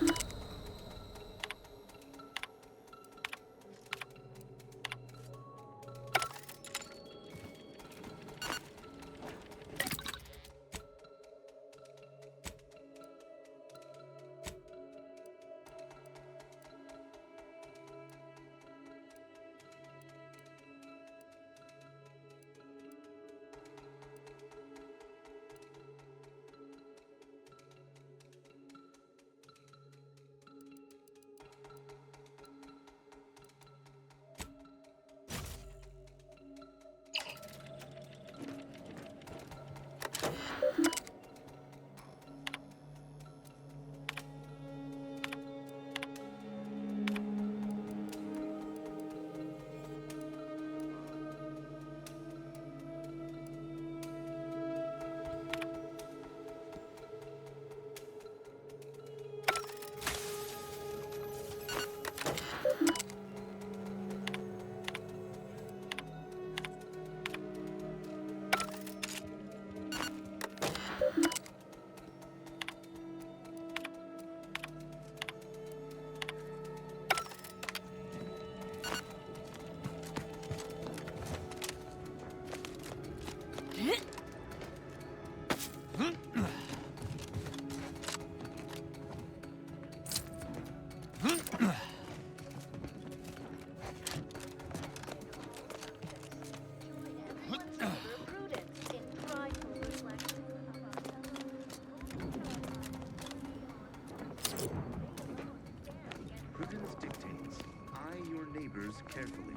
S18: Prudence dictates, eye your neighbors carefully.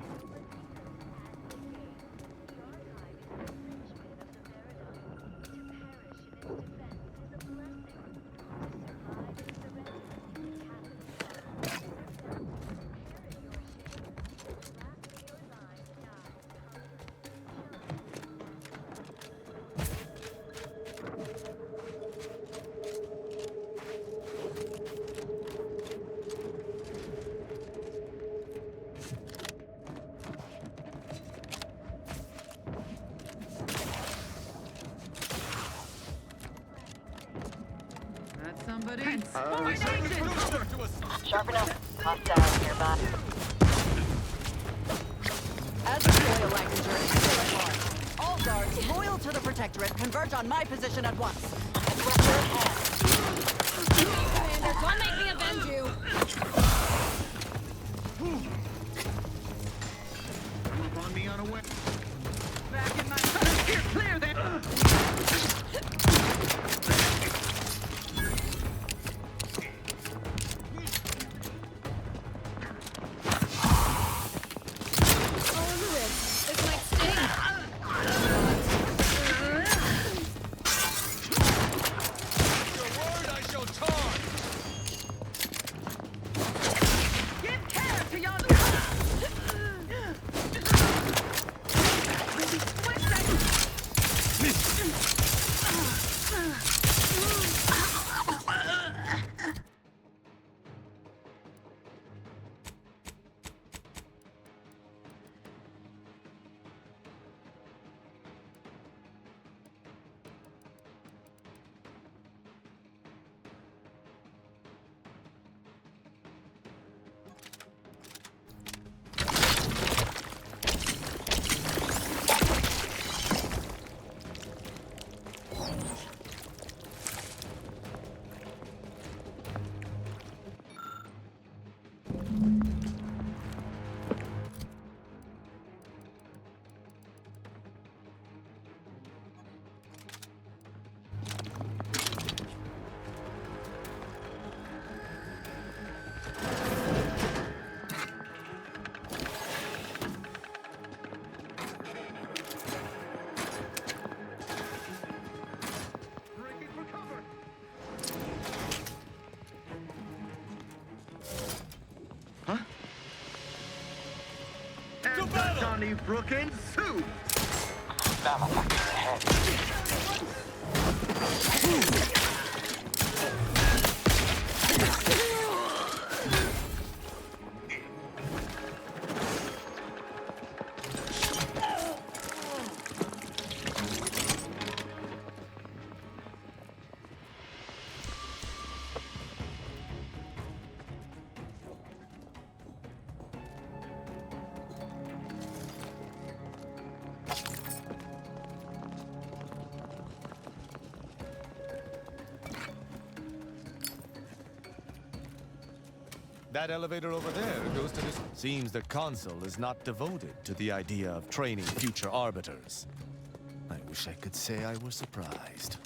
S21: Somebody.
S5: Sharpen up. Hostile nearby.
S21: As a Helial Lightinger is still at large, all guards loyal to the Protectorate converge on my position at once.
S16: Commander, don't make me avenge you!
S19: On me unaware.
S21: Back in my...
S19: Here, clear there! Donnybrook and Sue!
S3: That elevator over there goes to this. Seems the Consul is not devoted to the idea of training future arbiters. I wish I could say I were surprised.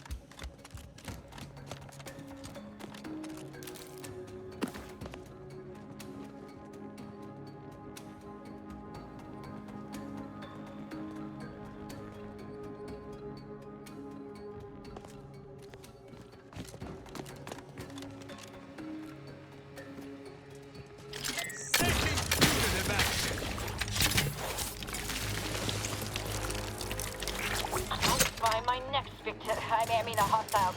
S5: Find my next victim. I mean a hostile.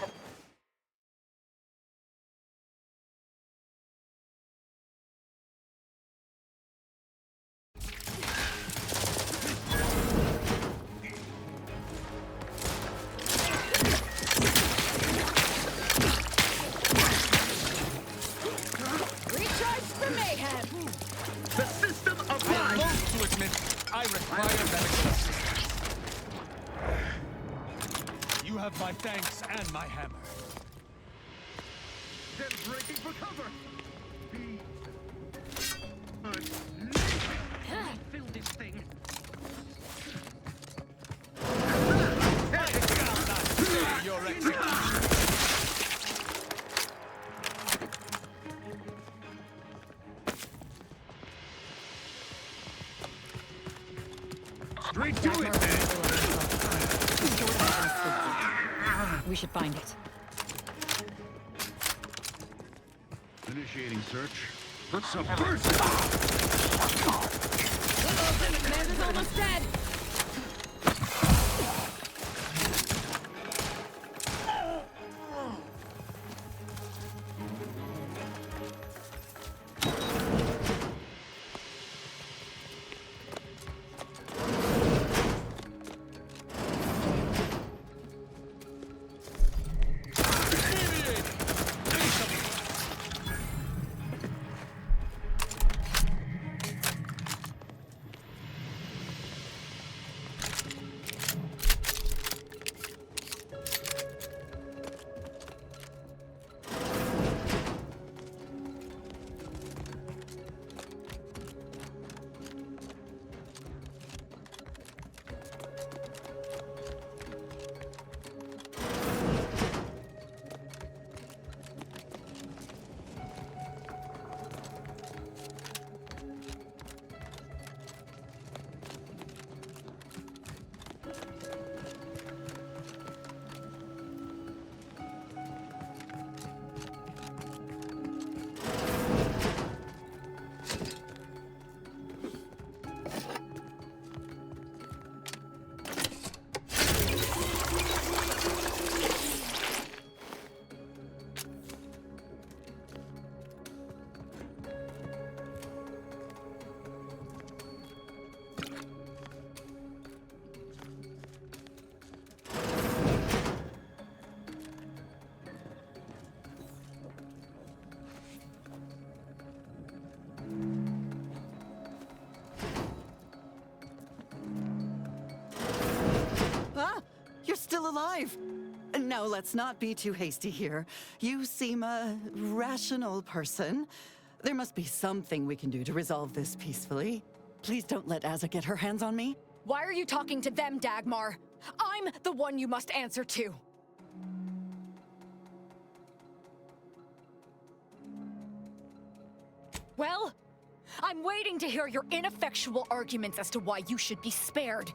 S21: Recharge for mayhem!
S19: The system of
S17: I'm loath to admit I require that assistance. You have my thanks and my hammer.
S19: They're breaking for cover! Be... Fill this thing.
S17: Your execution.
S19: Straight to it, man!
S16: We should find it.
S19: Initiating search. Let's subvert!
S16: The commander's almost dead!
S21: still alive. No, let's not be too hasty here. You seem a rational person. There must be something we can do to resolve this peacefully. Please don't let Azza get her hands on me.
S16: Why are you talking to them, Dagmar? I'm the one you must answer to. Well, I'm waiting to hear your ineffectual arguments as to why you should be spared.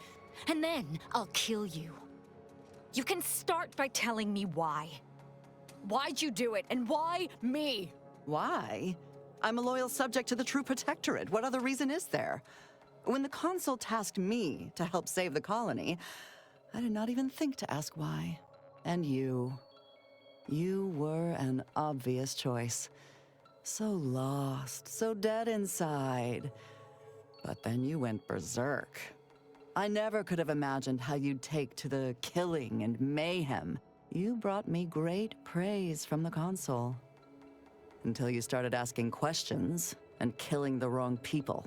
S16: And then I'll kill you. You can start by telling me why. Why'd you do it, and why me?
S21: Why? I'm a loyal subject to the True Protectorate. What other reason is there? When the Consul tasked me to help save the colony, I did not even think to ask why. And you were an obvious choice. So lost, so dead inside. But then you went berserk. I never could have imagined how you'd take to the killing and mayhem. You brought me great praise from the Consul. Until you started asking questions and killing the wrong people.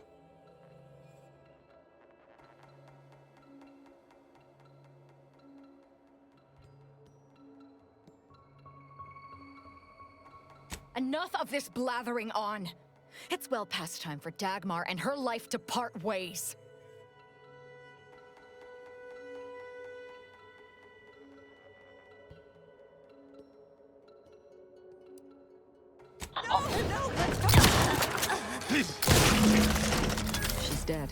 S16: Enough of this blathering on. It's well past time for Dagmar and her life to part ways.
S6: She's dead.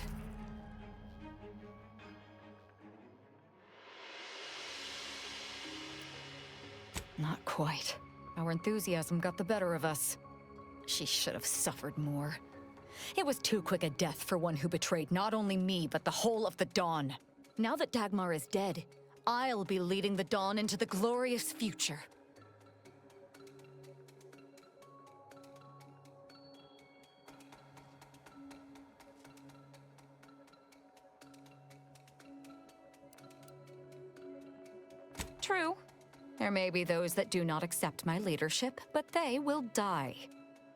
S6: Not quite. Our enthusiasm got the better of us. She should have suffered more. It was too quick a death for one who betrayed not only me, but the whole of the Dawn. Now that Dagmar is dead, I'll be leading the Dawn into the glorious future. True. There may be those that do not accept my leadership, but they will die.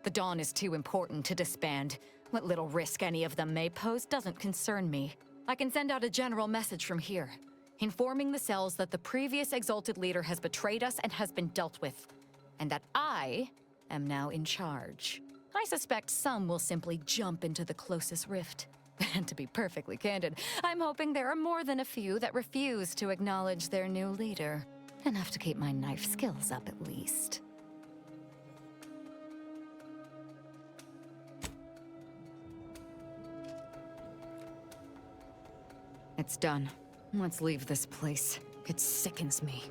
S6: The Dawn is too important to disband. What little risk any of them may pose doesn't concern me. I can send out a general message from here, informing the cells that the previous Exalted Leader has betrayed us and has been dealt with, and that I am now in charge. I suspect some will simply jump into the closest rift. And to be perfectly candid, I'm hoping there are more than a few that refuse to acknowledge their new leader. Enough to keep my knife skills up, at least. It's done. Let's leave this place. It sickens me.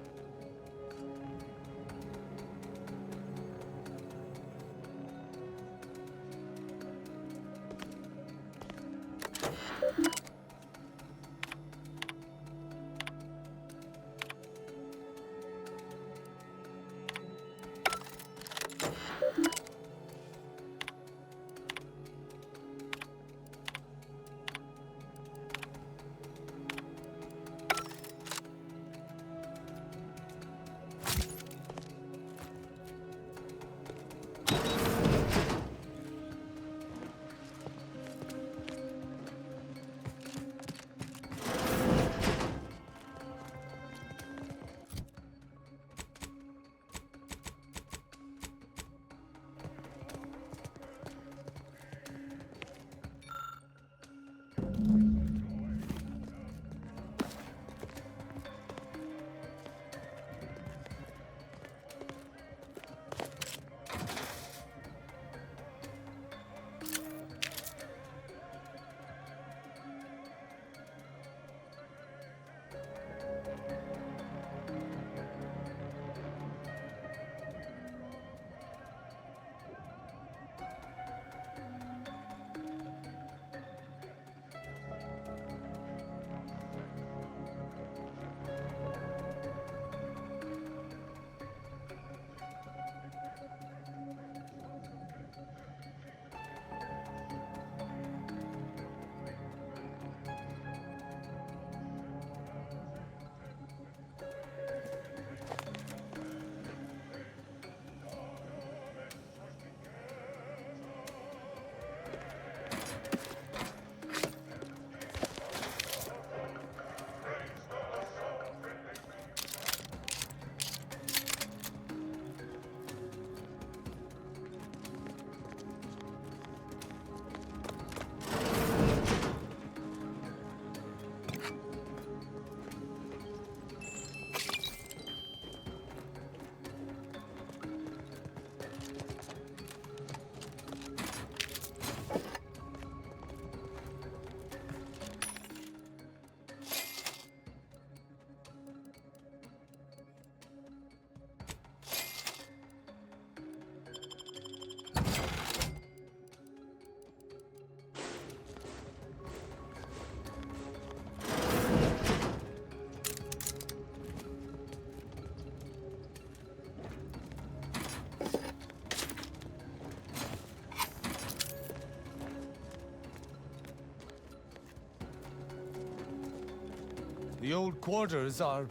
S3: The old quarters are...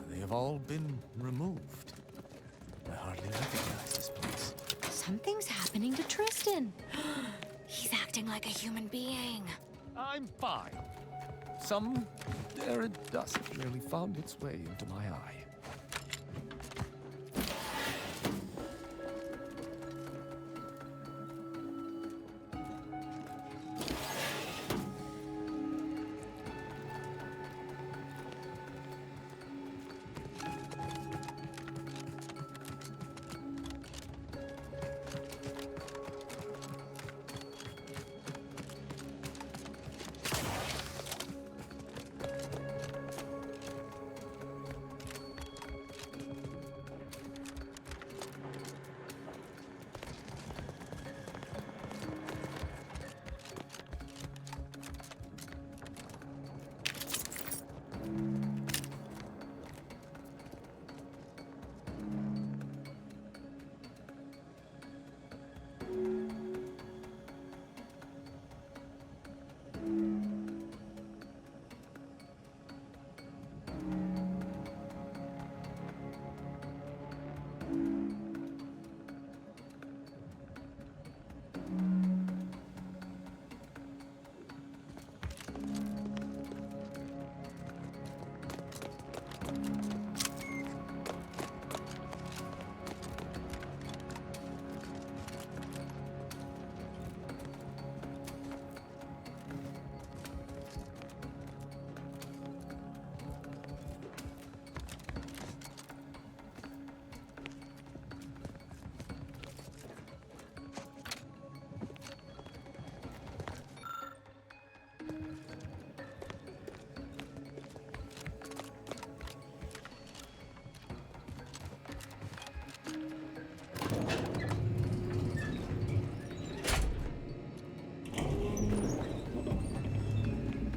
S3: they have all been removed. I hardly recognize this place.
S6: Something's happening to Tristan. He's acting like a human being.
S3: I'm fine. Some errant dust nearly found its way into my eye.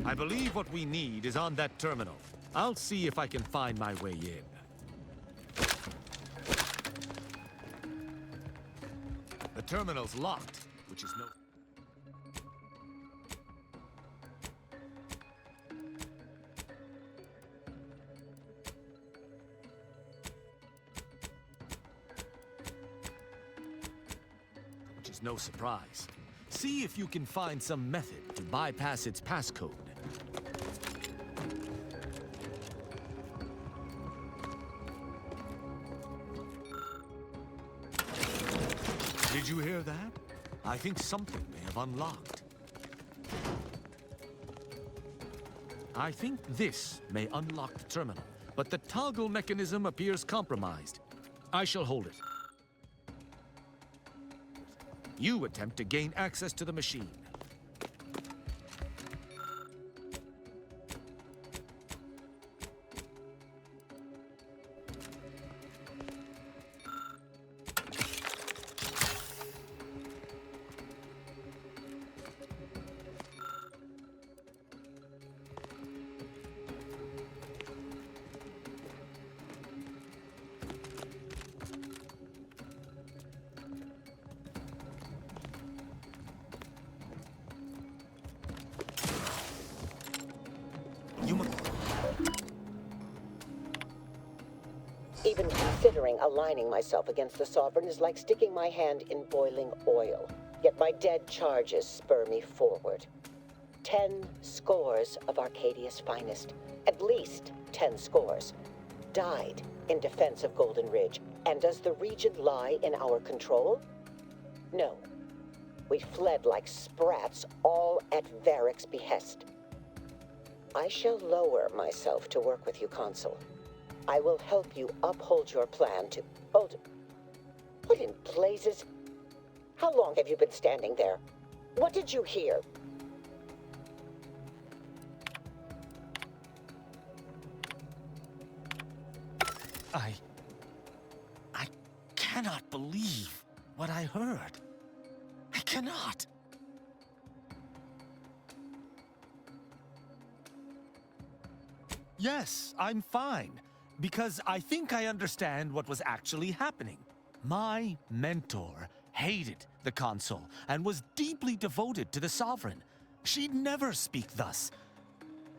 S3: I believe what we need is on that terminal. I'll see if I can find my way in. The terminal's locked, which is no... which is no surprise. See if you can find some method to bypass its passcode. Did you hear that? I think something may have unlocked. I think this may unlock the terminal, but the toggle mechanism appears compromised. I shall hold it. You attempt to gain access to the machine.
S2: Even considering aligning myself against the Sovereign is like sticking my hand in boiling oil. Yet my dead charges spur me forward. 10 scores of Arcadia's finest, at least 10 scores, died in defense of Golden Ridge. And does the region lie in our control? No. We fled like sprats, all at Varric's behest. I shall lower myself to work with you, Consul. I will help you uphold your plan to... Hold... What in blazes? How long have you been standing there? What did you hear?
S17: I cannot believe what I heard. I cannot. Yes, I'm fine. Because I think I understand what was actually happening. My mentor hated the Consul and was deeply devoted to the Sovereign. She'd never speak thus.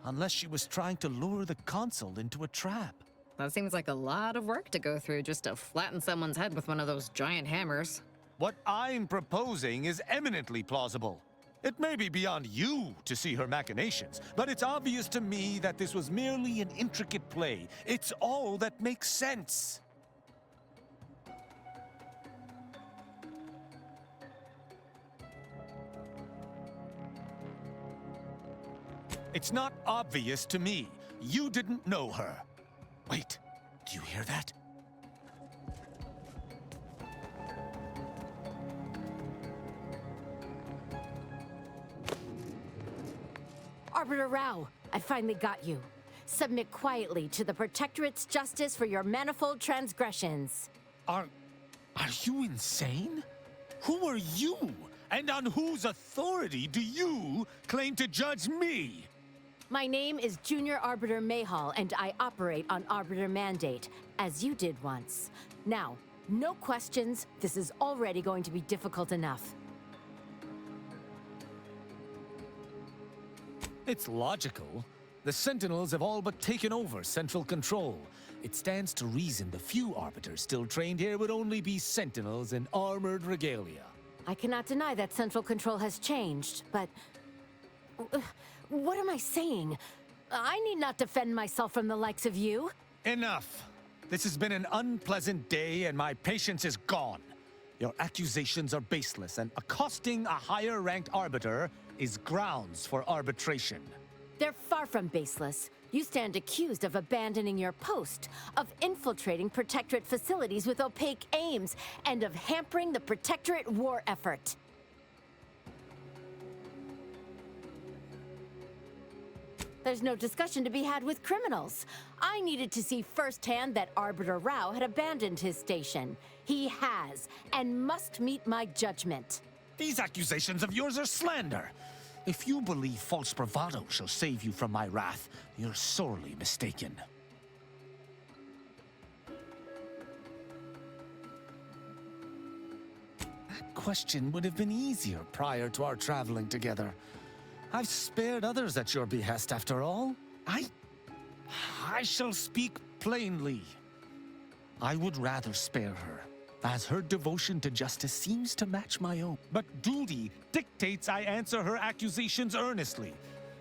S3: Unless she was trying to lure the consul into a trap.
S4: That seems like a lot of work to go through just to flatten someone's head with one of those giant hammers.
S3: What I'm proposing is eminently plausible. It may be beyond you to see her machinations, but it's obvious to me that this was merely an intricate play. It's all that makes sense. It's not obvious to me. You didn't know her. Wait, do you hear that?
S22: Arbiter Rao, I finally got you. Submit quietly to the Protectorate's justice for your manifold transgressions.
S3: Are you insane? Who are you? And on whose authority do you claim to judge me?
S22: My name is Junior Arbiter Mayhall, and I operate on Arbiter Mandate, as you did once. Now, no questions. This is already going to be difficult enough.
S3: It's logical. The Sentinels have all but taken over central control. It stands to reason the few Arbiters still trained here would only be Sentinels in armored regalia.
S22: I cannot deny that central control has changed, but... what am I saying? I need not defend myself from the likes of you.
S3: Enough! This has been an unpleasant day and my patience is gone. Your accusations are baseless, and accosting a higher-ranked Arbiter is grounds for arbitration.
S22: They're far from baseless. You stand accused of abandoning your post, of infiltrating Protectorate facilities with opaque aims, and of hampering the Protectorate war effort. There's no discussion to be had with criminals. I needed to see firsthand that Arbiter Rao had abandoned his station. He has, and must meet my judgment.
S3: These accusations of yours are slander. If you believe false bravado shall save you from my wrath, you're sorely mistaken. That question would have been easier prior to our traveling together. I've spared others at your behest, after all. I shall speak plainly. I would rather spare her, as her devotion to justice seems to match my own. But duty dictates I answer her accusations earnestly.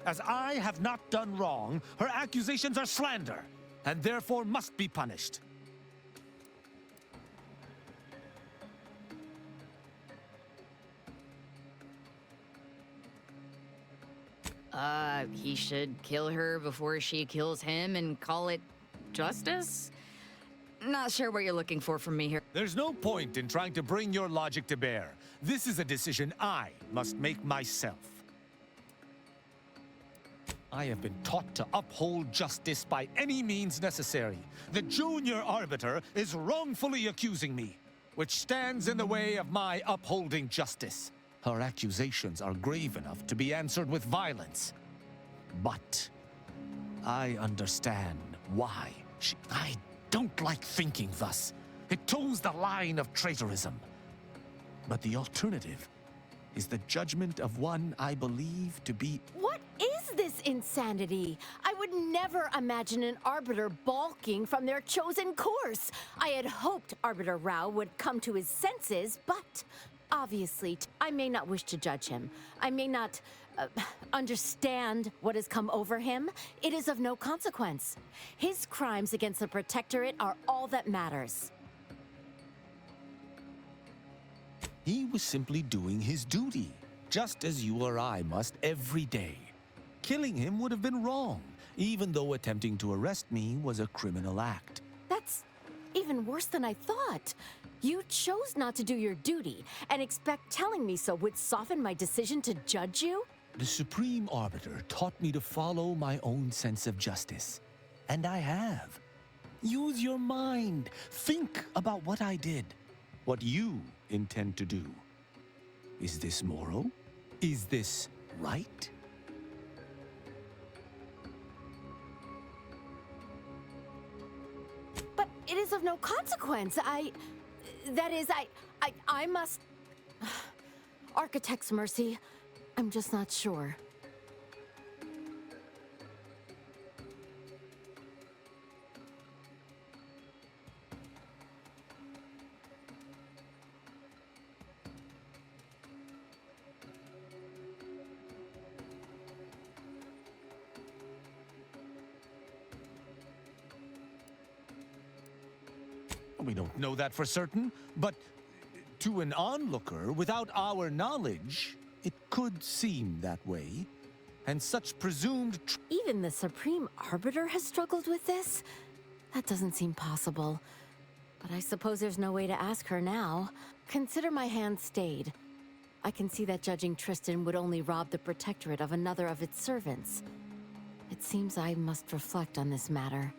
S3: As I have not done wrong, her accusations are slander, and therefore must be punished.
S6: He should kill her before she kills him and call it justice? Not sure what you're looking for from me here.
S3: There's no point in trying to bring your logic to bear. This is a decision I must make myself. I have been taught to uphold justice by any means necessary. The Junior Arbiter is wrongfully accusing me, which stands in the way of my upholding justice. Her accusations are grave enough to be answered with violence. But I understand why I don't like thinking thus. It toes the line of traitorism. But the alternative is the judgment of one I believe to be...
S22: What is this insanity? I would never imagine an Arbiter balking from their chosen course. I had hoped Arbiter Rao would come to his senses, but... obviously, I may not wish to judge him. I may not understand what has come over him. It is of no consequence. His crimes against the Protectorate are all that matters.
S3: He was simply doing his duty, just as you or I must every day. Killing him would have been wrong, even though attempting to arrest me was a criminal act.
S22: That's even worse than I thought. You chose not to do your duty, and expect telling me so would soften my decision to judge you?
S3: The Supreme Arbiter taught me to follow my own sense of justice. And I have. Use your mind. Think about what I did. What you intend to do. Is this moral? Is this right?
S22: But it is of no consequence. I must... Architect's mercy. I'm just not sure.
S3: We don't know that for certain, but to an onlooker, without our knowledge, it could seem that way. And such presumed
S22: Even the Supreme Arbiter has struggled with this? That doesn't seem possible. But I suppose there's no way to ask her now. Consider my hand stayed. I can see that judging Tristan would only rob the Protectorate of another of its servants. It seems I must reflect on this matter.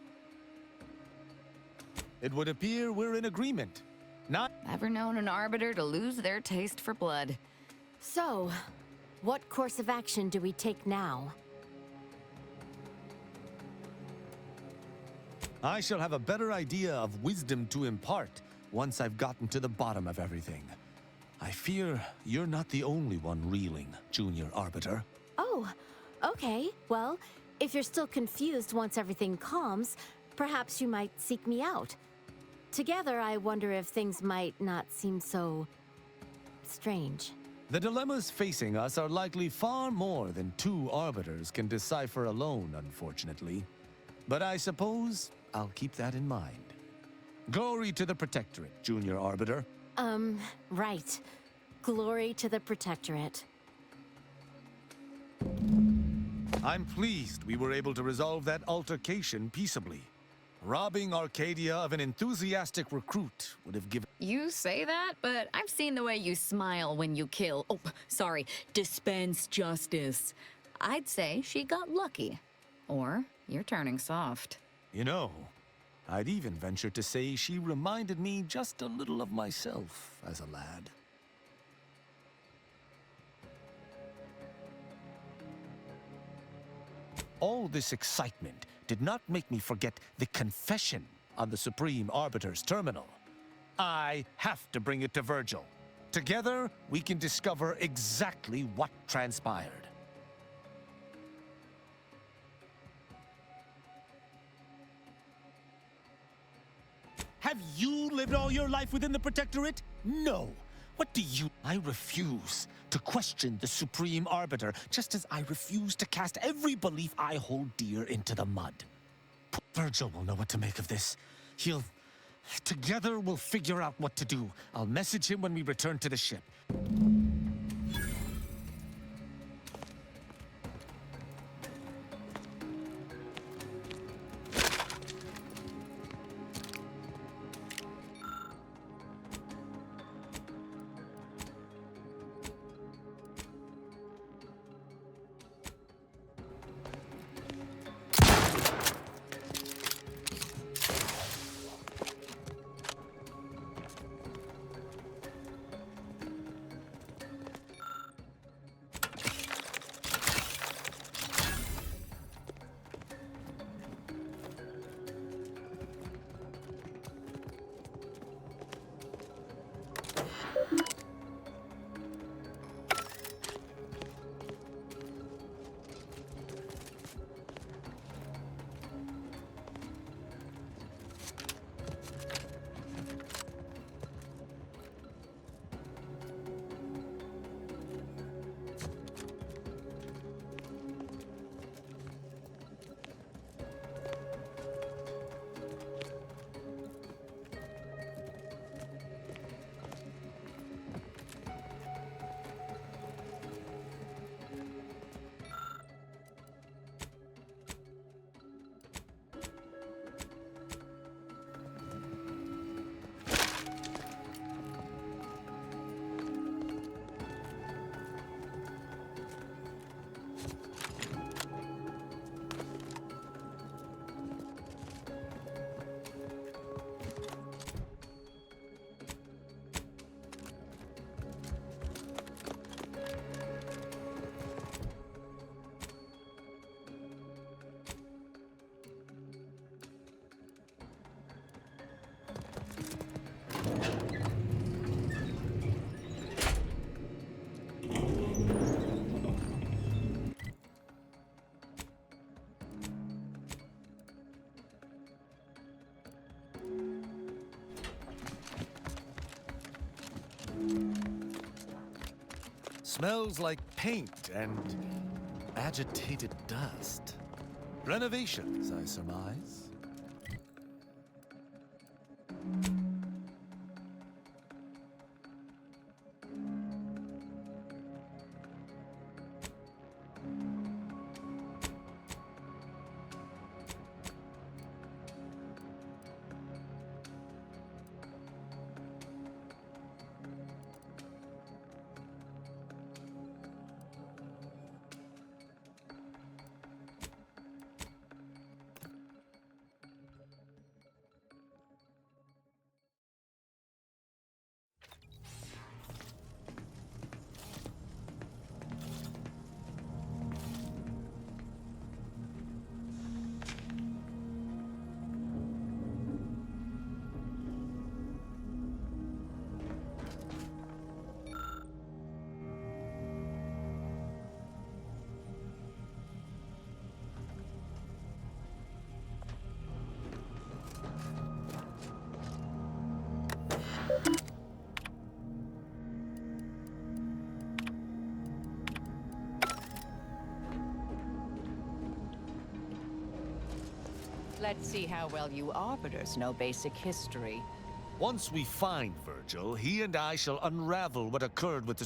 S3: It would appear we're in agreement. Not
S6: Ever known an arbiter to lose their taste for blood?
S22: So, what course of action do we take now?
S3: I shall have a better idea of wisdom to impart once I've gotten to the bottom of everything. I fear you're not the only one reeling, Junior Arbiter.
S22: Oh, okay. Well, if you're still confused once everything calms, perhaps you might seek me out. Together, I wonder if things might not seem so strange.
S3: The dilemmas facing us are likely far more than two arbiters can decipher alone, unfortunately. But I suppose I'll keep that in mind. Glory to the Protectorate, Junior Arbiter.
S22: Right. Glory to the Protectorate.
S3: I'm pleased we were able to resolve that altercation peaceably. Robbing Arcadia of an enthusiastic recruit would have given...
S6: You say that, but I've seen the way you smile when you kill. Oh, sorry, dispense justice. I'd say she got lucky. Or you're turning soft.
S3: You know, I'd even venture to say she reminded me just a little of myself as a lad. All this excitement did not make me forget the confession on the Supreme Arbiter's terminal. I have to bring it to Virgil. Together, we can discover exactly what transpired. Have you lived all your life within the Protectorate? No. What do you... I refuse to question the Supreme Arbiter, just as I refuse to cast every belief I hold dear into the mud. Virgil will know what to make of this. He'll... Together, we'll figure out what to do. I'll message him when we return to the ship. Smells like paint and agitated dust. Renovations, I surmise.
S12: Let's see how well you Arbiters know basic history.
S17: Once we find Virgil, he and I shall unravel what occurred with the